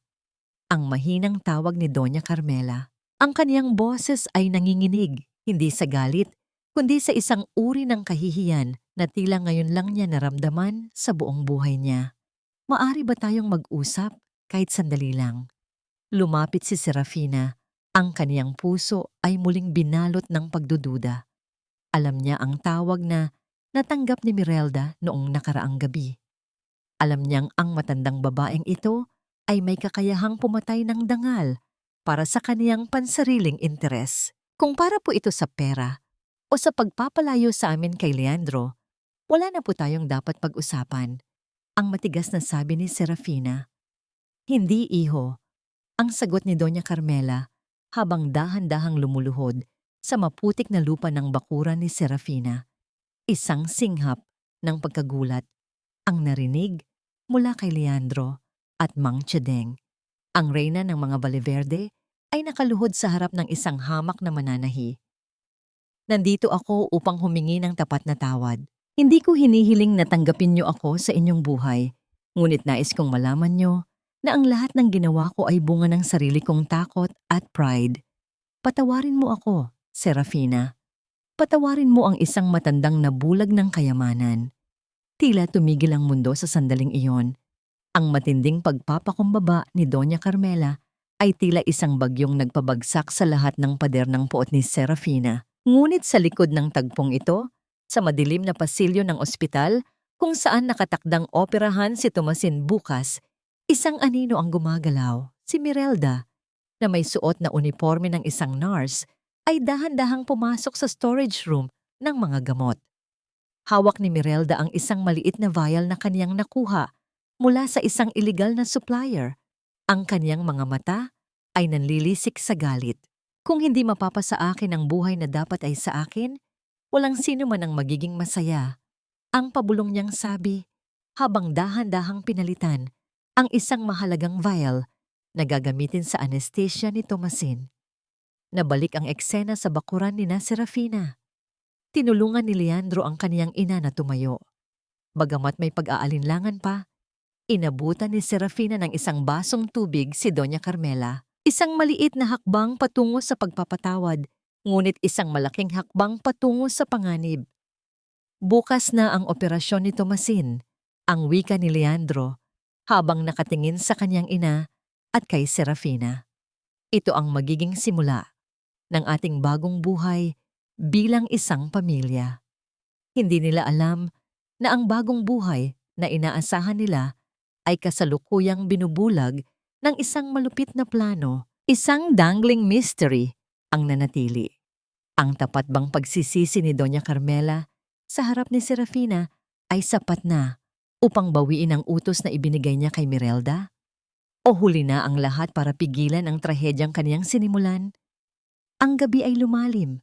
Ang mahinang tawag ni Doña Carmela. Ang kaniyang boses ay nanginginig, hindi sa galit, kundi sa isang uri ng kahihiyan na tila ngayon lang niya naramdaman sa buong buhay niya. Maari ba tayong mag-usap kahit sandali lang? Lumapit si Serafina. Ang kaniyang puso ay muling binalot ng pagdududa. Alam niya ang tawag na natanggap ni Mirelda noong nakaraang gabi. Alam niyang ang matandang babaeng ito ay may kakayahang pumatay ng dangal para sa kaniyang pansariling interes. Kung para po ito sa pera o sa pagpapalayo sa amin kay Leandro, wala na po tayong dapat pag-usapan. Ang matigas na sabi ni Serafina. Hindi, iho. Ang sagot ni Doña Carmela habang dahan-dahang lumuluhod sa maputik na lupa ng bakuran ni Serafina. Isang singhap ng pagkagulat ang narinig mula kay Leandro at Mang Chedeng. Ang reyna ng mga Valverde ay nakaluhod sa harap ng isang hamak na mananahi. Nandito ako upang humingi ng tapat na tawad. Hindi ko hinihiling na tanggapin niyo ako sa inyong buhay, ngunit nais kong malaman niyo na ang lahat ng ginawa ko ay bunga ng sarili kong takot at pride. Patawarin mo ako, Serafina. Patawarin mo ang isang matandang nabulag ng kayamanan. Tila tumigil ang mundo sa sandaling iyon. Ang matinding pagpapakumbaba ni Doña Carmela ay tila isang bagyong nagpabagsak sa lahat ng pader ng puot ni Serafina. Ngunit sa likod ng tagpong ito, sa madilim na pasilyo ng ospital kung saan nakatakdang operahan si Tomasin bukas, isang anino ang gumagalaw, si Mirelda, na may suot na uniforme ng isang nurse, ay dahan-dahang pumasok sa storage room ng mga gamot. Hawak ni Mirelda ang isang maliit na vial na kaniyang nakuha mula sa isang illegal na supplier. Ang kaniyang mga mata ay nanlilisik sa galit. Kung hindi mapapasa akin ang buhay na dapat ay sa akin, walang sino man ang magiging masaya. Ang pabulong niyang sabi, habang dahan-dahang pinalitan ang isang mahalagang vial na gagamitin sa anesthesia ni Tomasin. Nabalik ang eksena sa bakuran ni Serafina. Tinulungan ni Leandro ang kaniyang ina na tumayo. Bagamat may pag-aalinlangan pa, inabutan ni Serafina ng isang basong tubig si Doña Carmela. Isang maliit na hakbang patungo sa pagpapatawad, ngunit isang malaking hakbang patungo sa panganib. Bukas na ang operasyon ni Tomasin Ang wika ni Leandro habang nakatingin sa kanyang ina at kay Serafina. Ito ang magiging simula ng ating bagong buhay bilang isang pamilya. Hindi nila alam na ang bagong buhay na inaasahan nila ay kasalukuyang binubulag ng isang malupit na plano, isang dangling mystery ang nanatili. Ang tapat bang pagsisisi ni Doña Carmela sa harap ni Serafina ay sapat na upang bawiin ang utos na ibinigay niya kay Mirelda? O huli na ang lahat para pigilan ang trahedyang kaniyang sinimulan? Ang gabi ay lumalim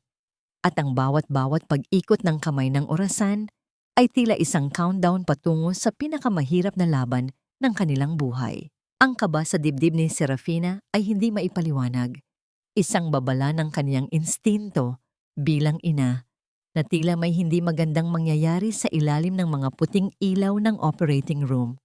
at ang bawat-bawat pag-ikot ng kamay ng orasan ay tila isang countdown patungo sa pinakamahirap na laban ng kanilang buhay. Ang kaba sa dibdib ni Serafina ay hindi maipaliwanag. Isang babala ng kaniyang instinto bilang ina na tila may hindi magandang mangyayari sa ilalim ng mga puting ilaw ng operating room.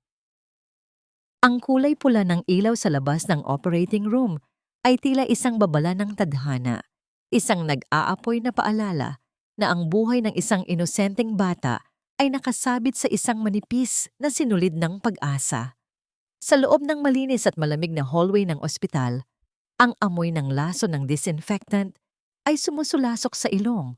Ang kulay pula ng ilaw sa labas ng operating room ay tila isang babala ng tadhana, isang nag-aapoy na paalala na ang buhay ng isang inosenteng bata ay nakasabit sa isang manipis na sinulid ng pag-asa. Sa loob ng malinis at malamig na hallway ng ospital, ang amoy ng laso ng disinfectant ay sumusulasok sa ilong,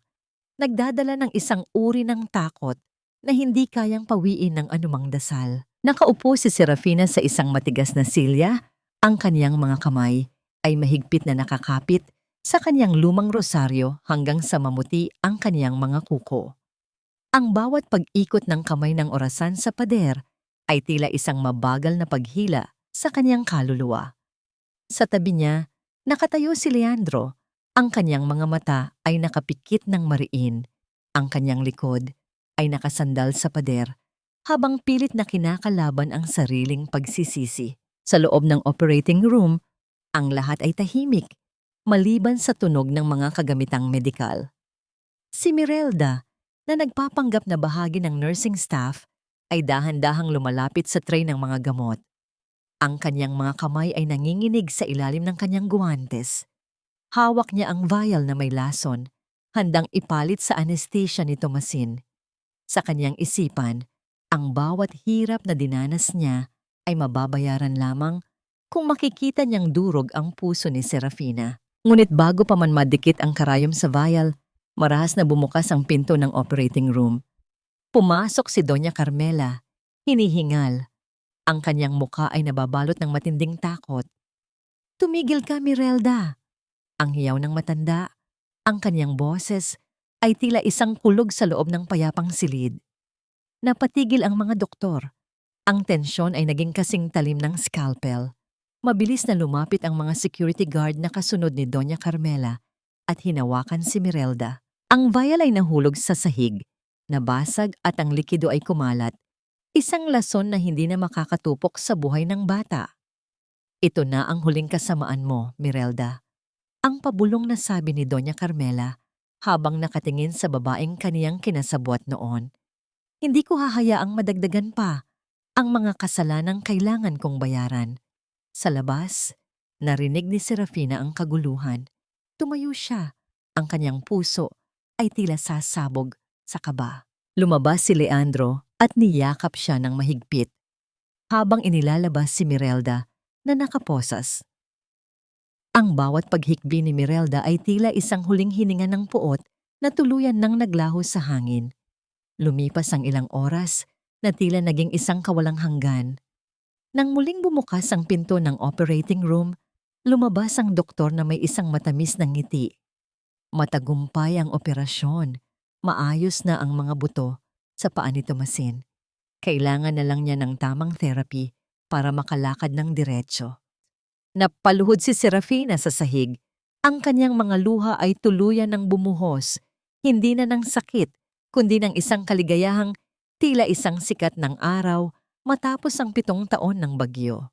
nagdadala ng isang uri ng takot na hindi kayang pawiin ng anumang dasal. Nakaupo si Serafina sa isang matigas na silya, ang kaniyang mga kamay ay mahigpit na nakakapit sa kaniyang lumang rosaryo hanggang sa mamuti ang kaniyang mga kuko. Ang bawat pag-ikot ng kamay ng orasan sa pader ay tila isang mabagal na paghila sa kaniyang kaluluwa. Sa tabi niya, nakatayo si Leandro. Ang kaniyang mga mata ay nakapikit ng mariin. Ang kaniyang likod ay nakasandal sa pader habang pilit na kinakalaban ang sariling pagsisisi. Sa loob ng operating room, ang lahat ay tahimik, maliban sa tunog ng mga kagamitang medikal. Si Mirelda, na nagpapanggap na bahagi ng nursing staff, ay dahan-dahang lumalapit sa tray ng mga gamot. Ang kanyang mga kamay ay nanginginig sa ilalim ng kanyang guwantes. Hawak niya ang vial na may lason, handang ipalit sa anesthesia ni Tomasin. Sa kanyang isipan, ang bawat hirap na dinanas niya ay mababayaran lamang kung makikita niyang durog ang puso ni Serafina. Ngunit bago pa man madikit ang karayom sa vial, marahas na bumukas ang pinto ng operating room. Pumasok si Doña Carmela, hinihingal. Ang kanyang muka ay nababalot ng matinding takot. "Tumigil ka, Mirelda!" Ang hiyaw ng matanda, ang kanyang boses ay tila isang kulog sa loob ng payapang silid. Napatigil ang mga doktor. Ang tensyon ay naging kasing talim ng scalpel. Mabilis na lumapit ang mga security guard na kasunod ni Doña Carmela at hinawakan si Mirelda. Ang vial ay nahulog sa sahig, nabasag at ang likido ay kumalat. Isang lason na hindi na makakatupok sa buhay ng bata. "Ito na ang huling kasamaan mo, Mirelda." Ang pabulong na sabi ni Doña Carmela habang nakatingin sa babaeng kaniyang kinasabwat noon. "Hindi ko hahayaang madagdagan pa ang mga kasalanang kailangan kong bayaran." Sa labas, narinig ni Serafina ang kaguluhan. Tumayo siya. Ang kanyang puso ay tila sasabog sa kaba. Lumabas si Leandro at niyakap siya ng mahigpit habang inilalabas si Mirelda na nakaposas. Ang bawat paghikbi ni Mirelda ay tila isang huling hininga ng puot na tuluyan nang naglaho sa hangin. Lumipas ang ilang oras na tila naging isang kawalang hanggan. Nang muling bumukas ang pinto ng operating room, lumabas ang doktor na may isang matamis na ngiti. Matagumpay ang operasyon. Maayos na ang mga buto sa paa ni Tomasin. Kailangan na lang niya ng tamang therapy para makalakad ng diretso. Napaluhod si Serafina sa sahig. Ang kanyang mga luha ay tuluyan ng bumuhos, hindi na ng sakit, kundi ng isang kaligayahang tila isang sikat ng araw matapos ang 7 taon ng bagyo.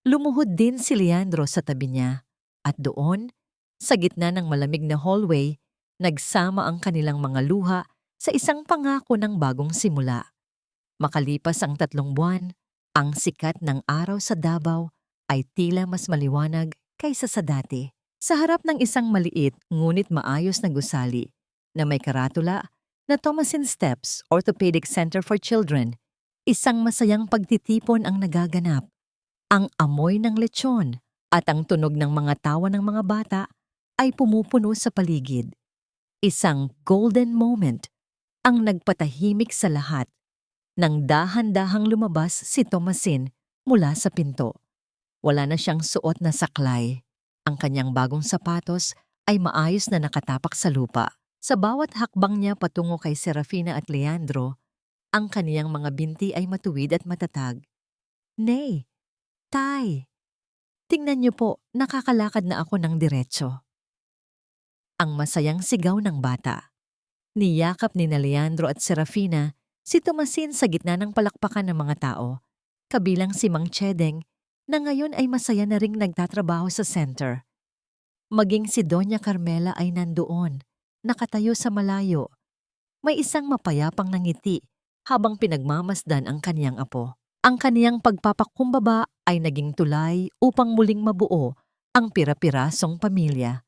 Lumuhod din si Leandro sa tabi niya, at doon, sa gitna ng malamig na hallway, nagsama ang kanilang mga luha sa isang pangako ng bagong simula. Makalipas ang 3 buwan, ang sikat ng araw sa Davao ay tila mas maliwanag kaysa sa dati. Sa harap ng isang maliit ngunit maayos na gusali na may karatula na Tomasin Steps Orthopedic Center for Children, Isang masayang pagtitipon ang nagaganap. Ang amoy ng lechon at ang tunog ng mga tawa ng mga bata ay pumupuno sa paligid. Isang golden moment ang nagpatahimik sa lahat nang dahan-dahang lumabas si Thomasin mula sa pinto. Wala na siyang suot na saklay. Ang kanyang bagong sapatos ay maayos na nakatapak sa lupa. Sa bawat hakbang niya patungo kay Serafina at Leandro, ang kaniyang mga binti ay matuwid at matatag. Nay, Tay, tingnan niyo po, nakakalakad na ako ng diretso. Ang masayang sigaw ng bata. Niyakap ni Leandro at Serafina si Tomasin sa gitna ng palakpakan ng mga tao, kabilang si Mang Chedeng na ngayon ay masaya na ring nagtatrabaho sa center. Maging si Doña Carmela ay nandoon, nakatayo sa malayo. May isang mapayapang nangiti habang pinagmamasdan ang kaniyang apo. Ang kaniyang pagpapakumbaba ay naging tulay upang muling mabuo ang pira-pirasong pamilya.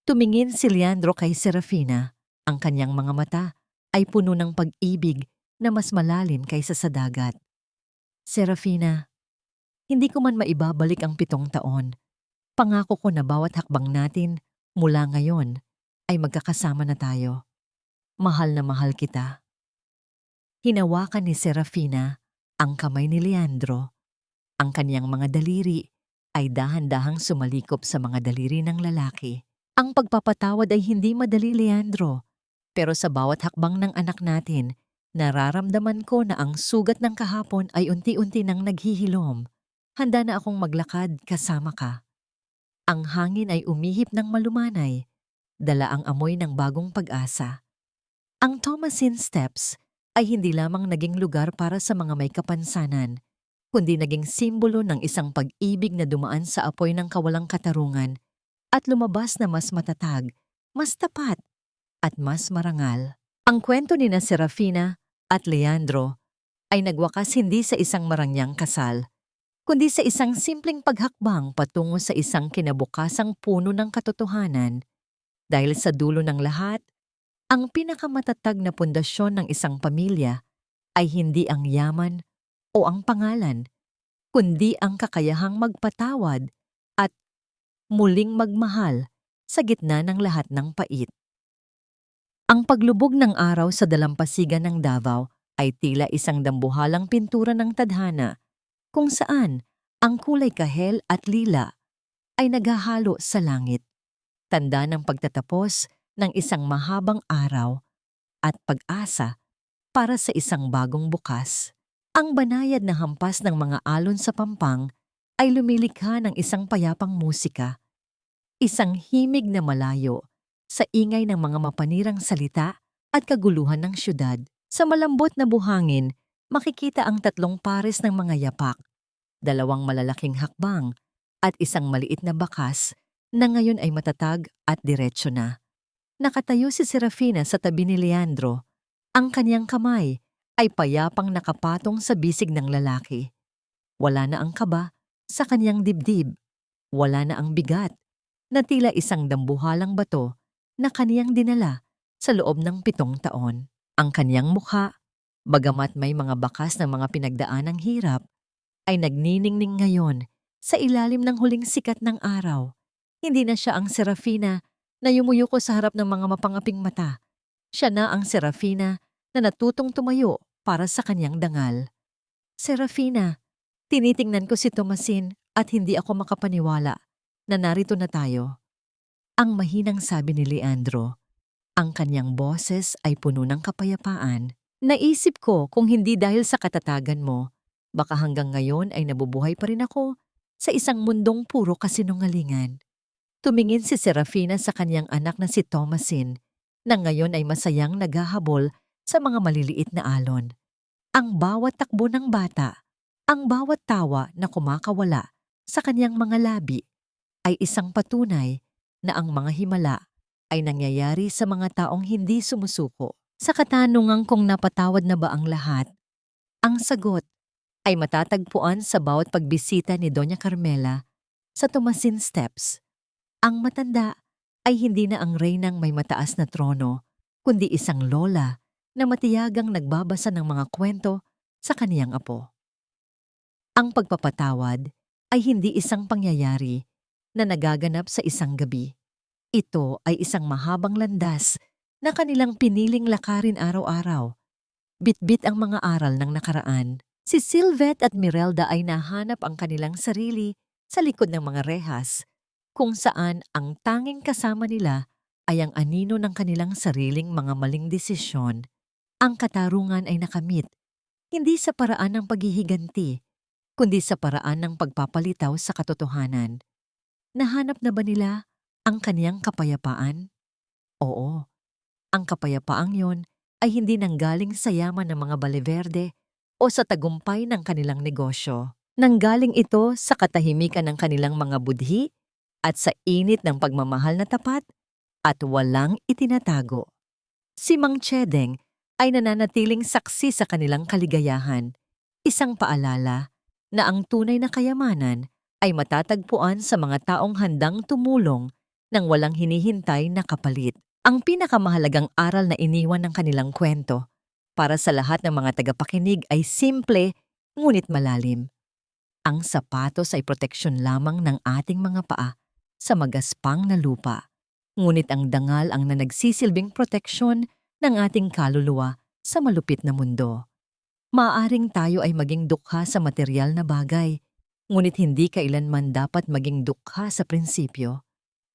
Tumingin si Leandro kay Serafina. Ang kanyang mga mata ay puno ng pag-ibig na mas malalim kaysa sa dagat. Serafina, hindi ko man maibabalik ang 7 taon. Pangako ko na bawat hakbang natin mula ngayon ay magkakasama na tayo. Mahal na mahal kita. Hinawakan ni Serafina ang kamay ni Leandro. Ang kaniyang mga daliri ay dahan-dahang sumalikop sa mga daliri ng lalaki. Ang pagpapatawad ay hindi madali, Leandro. Pero sa bawat hakbang ng anak natin, nararamdaman ko na ang sugat ng kahapon ay unti-unti nang naghihilom. Handa na akong maglakad kasama ka. Ang hangin ay umihip ng malumanay, dala ang amoy ng bagong pag-asa. Ang Thomasin Steps ay hindi lamang naging lugar para sa mga may kapansanan, kundi naging simbolo ng isang pag-ibig na dumaan sa apoy ng kawalang katarungan at lumabas na mas matatag, mas tapat, at mas marangal. Ang kwento ni na Serafina at Leandro ay nagwakas hindi sa isang marangyang kasal, kundi sa isang simpleng paghakbang patungo sa isang kinabukasang puno ng katotohanan. Dahil sa dulo ng lahat, ang pinakamatatag na pundasyon ng isang pamilya ay hindi ang yaman o ang pangalan, kundi ang kakayahang magpatawad at muling magmahal sa gitna ng lahat ng pait. Ang paglubog ng araw sa dalampasigan ng Davao ay tila isang dambuhalang pintura ng tadhana kung saan ang kulay kahel at lila ay naghahalo sa langit. Tanda ng pagtatapos ng isang mahabang araw at pag-asa para sa isang bagong bukas. Ang banayad na hampas ng mga alon sa pampang ay lumilikha ng isang payapang musika, isang himig na malayo sa ingay ng mga mapanirang salita at kaguluhan ng syudad. Sa malambot na buhangin, makikita ang 3 pares ng mga yapak, 2 malalaking hakbang at isang maliit na bakas na ngayon ay matatag at diretsyo na. Nakatayo si Serafina sa tabi ni Leandro. Ang kanyang kamay ay payapang nakapatong sa bisig ng lalaki. Wala na ang kaba sa kanyang dibdib. Wala na ang bigat na tila isang dambuhalang bato na kaniyang dinala sa loob ng 7 taon. Ang kaniyang mukha, bagamat may mga bakas ng mga pinagdaanang hirap, ay nagniningning ngayon sa ilalim ng huling sikat ng araw. Hindi na siya ang Serafina na yumuyuko sa harap ng mga mapangaping mata. Siya na ang Serafina na natutong tumayo para sa kanyang dangal. Serafina, tinitingnan ko si Tomasin at hindi ako makapaniwala na narito na tayo. Ang mahinang sabi ni Leandro. Ang kanyang boses ay puno ng kapayapaan. Naisip ko kung hindi dahil sa katatagan mo, baka hanggang ngayon ay nabubuhay pa rin ako sa isang mundong puro kasinungalingan. Tumingin si Serafina sa kanyang anak na si Tomasin, na ngayon ay masayang naghahabol sa mga maliliit na alon. Ang bawat takbo ng bata, ang bawat tawa na kumakawala sa kanyang mga labi ay isang patunay na ang mga himala ay nangyayari sa mga taong hindi sumusuko. Sa katanungan kung napatawad na ba ang lahat, ang sagot ay matatagpuan sa bawat pagbisita ni Doña Carmela sa Tomasin Steps. Ang matanda ay hindi na ang reynang may mataas na trono, kundi isang lola na matiyagang nagbabasa ng mga kwento sa kaniyang apo. Ang pagpapatawad ay hindi isang pangyayari na nagaganap sa isang gabi. Ito ay isang mahabang landas na kanilang piniling lakarin araw-araw. Bitbit ang mga aral ng nakaraan. Si Sylvette at Mirelda ay nahanap ang kanilang sarili sa likod ng mga rehas, kung saan ang tanging kasama nila ay ang anino ng kanilang sariling mga maling desisyon. Ang katarungan ay nakamit, hindi sa paraan ng paghihiganti, kundi sa paraan ng pagpapalitaw sa katotohanan. Nahanap na ba nila ang kaniyang kapayapaan? Oo, ang kapayapaang yon ay hindi nanggaling sa yaman ng mga Valverde o sa tagumpay ng kanilang negosyo. Nanggaling ito sa katahimikan ng kanilang mga budhi at sa init ng pagmamahal na tapat at walang itinatago. Si Mang Chedeng ay nananatiling saksi sa kanilang kaligayahan, isang paalala na ang tunay na kayamanan ay matatagpuan sa mga taong handang tumulong nang walang hinihintay na kapalit. Ang pinakamahalagang aral na iniwan ng kanilang kwento para sa lahat ng mga tagapakinig ay simple ngunit malalim. Ang sapatos ay proteksyon lamang ng ating mga paa sa magaspang na lupa, ngunit ang dangal ang nagsisilbing proteksyon ng ating kaluluwa sa malupit na mundo. Maaaring tayo ay maging dukha sa material na bagay, ngunit hindi kailanman dapat maging dukha sa prinsipyo.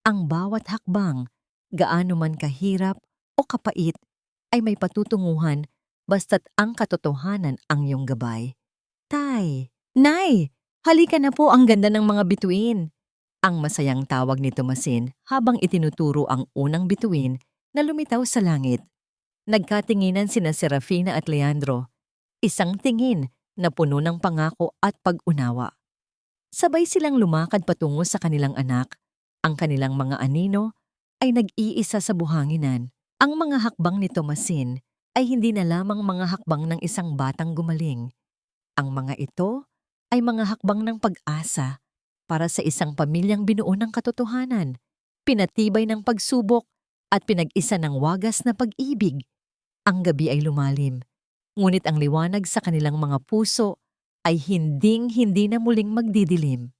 Ang bawat hakbang, gaano man kahirap o kapait, ay may patutunguhan basta't ang katotohanan ang iyong gabay. Tay, Nay, halika na po, ang ganda ng mga bituin. Ang masayang tawag ni Tomasin habang itinuturo ang unang bituin na lumitaw sa langit. Nagkatinginan sina Serafina at Leandro, isang tingin na puno ng pangako at pag-unawa. Sabay silang lumakad patungo sa kanilang anak. Ang kanilang mga anino ay nag-iisa sa buhanginan. Ang mga hakbang ni Tomasin ay hindi na lamang mga hakbang ng isang batang gumaling. Ang mga ito ay mga hakbang ng pag-asa para sa isang pamilyang binuo ng katotohanan, pinatibay ng pagsubok at pinag-isa ng wagas na pag-ibig. Ang gabi ay lumalim, ngunit ang liwanag sa kanilang mga puso ay hinding-hindi na muling magdidilim.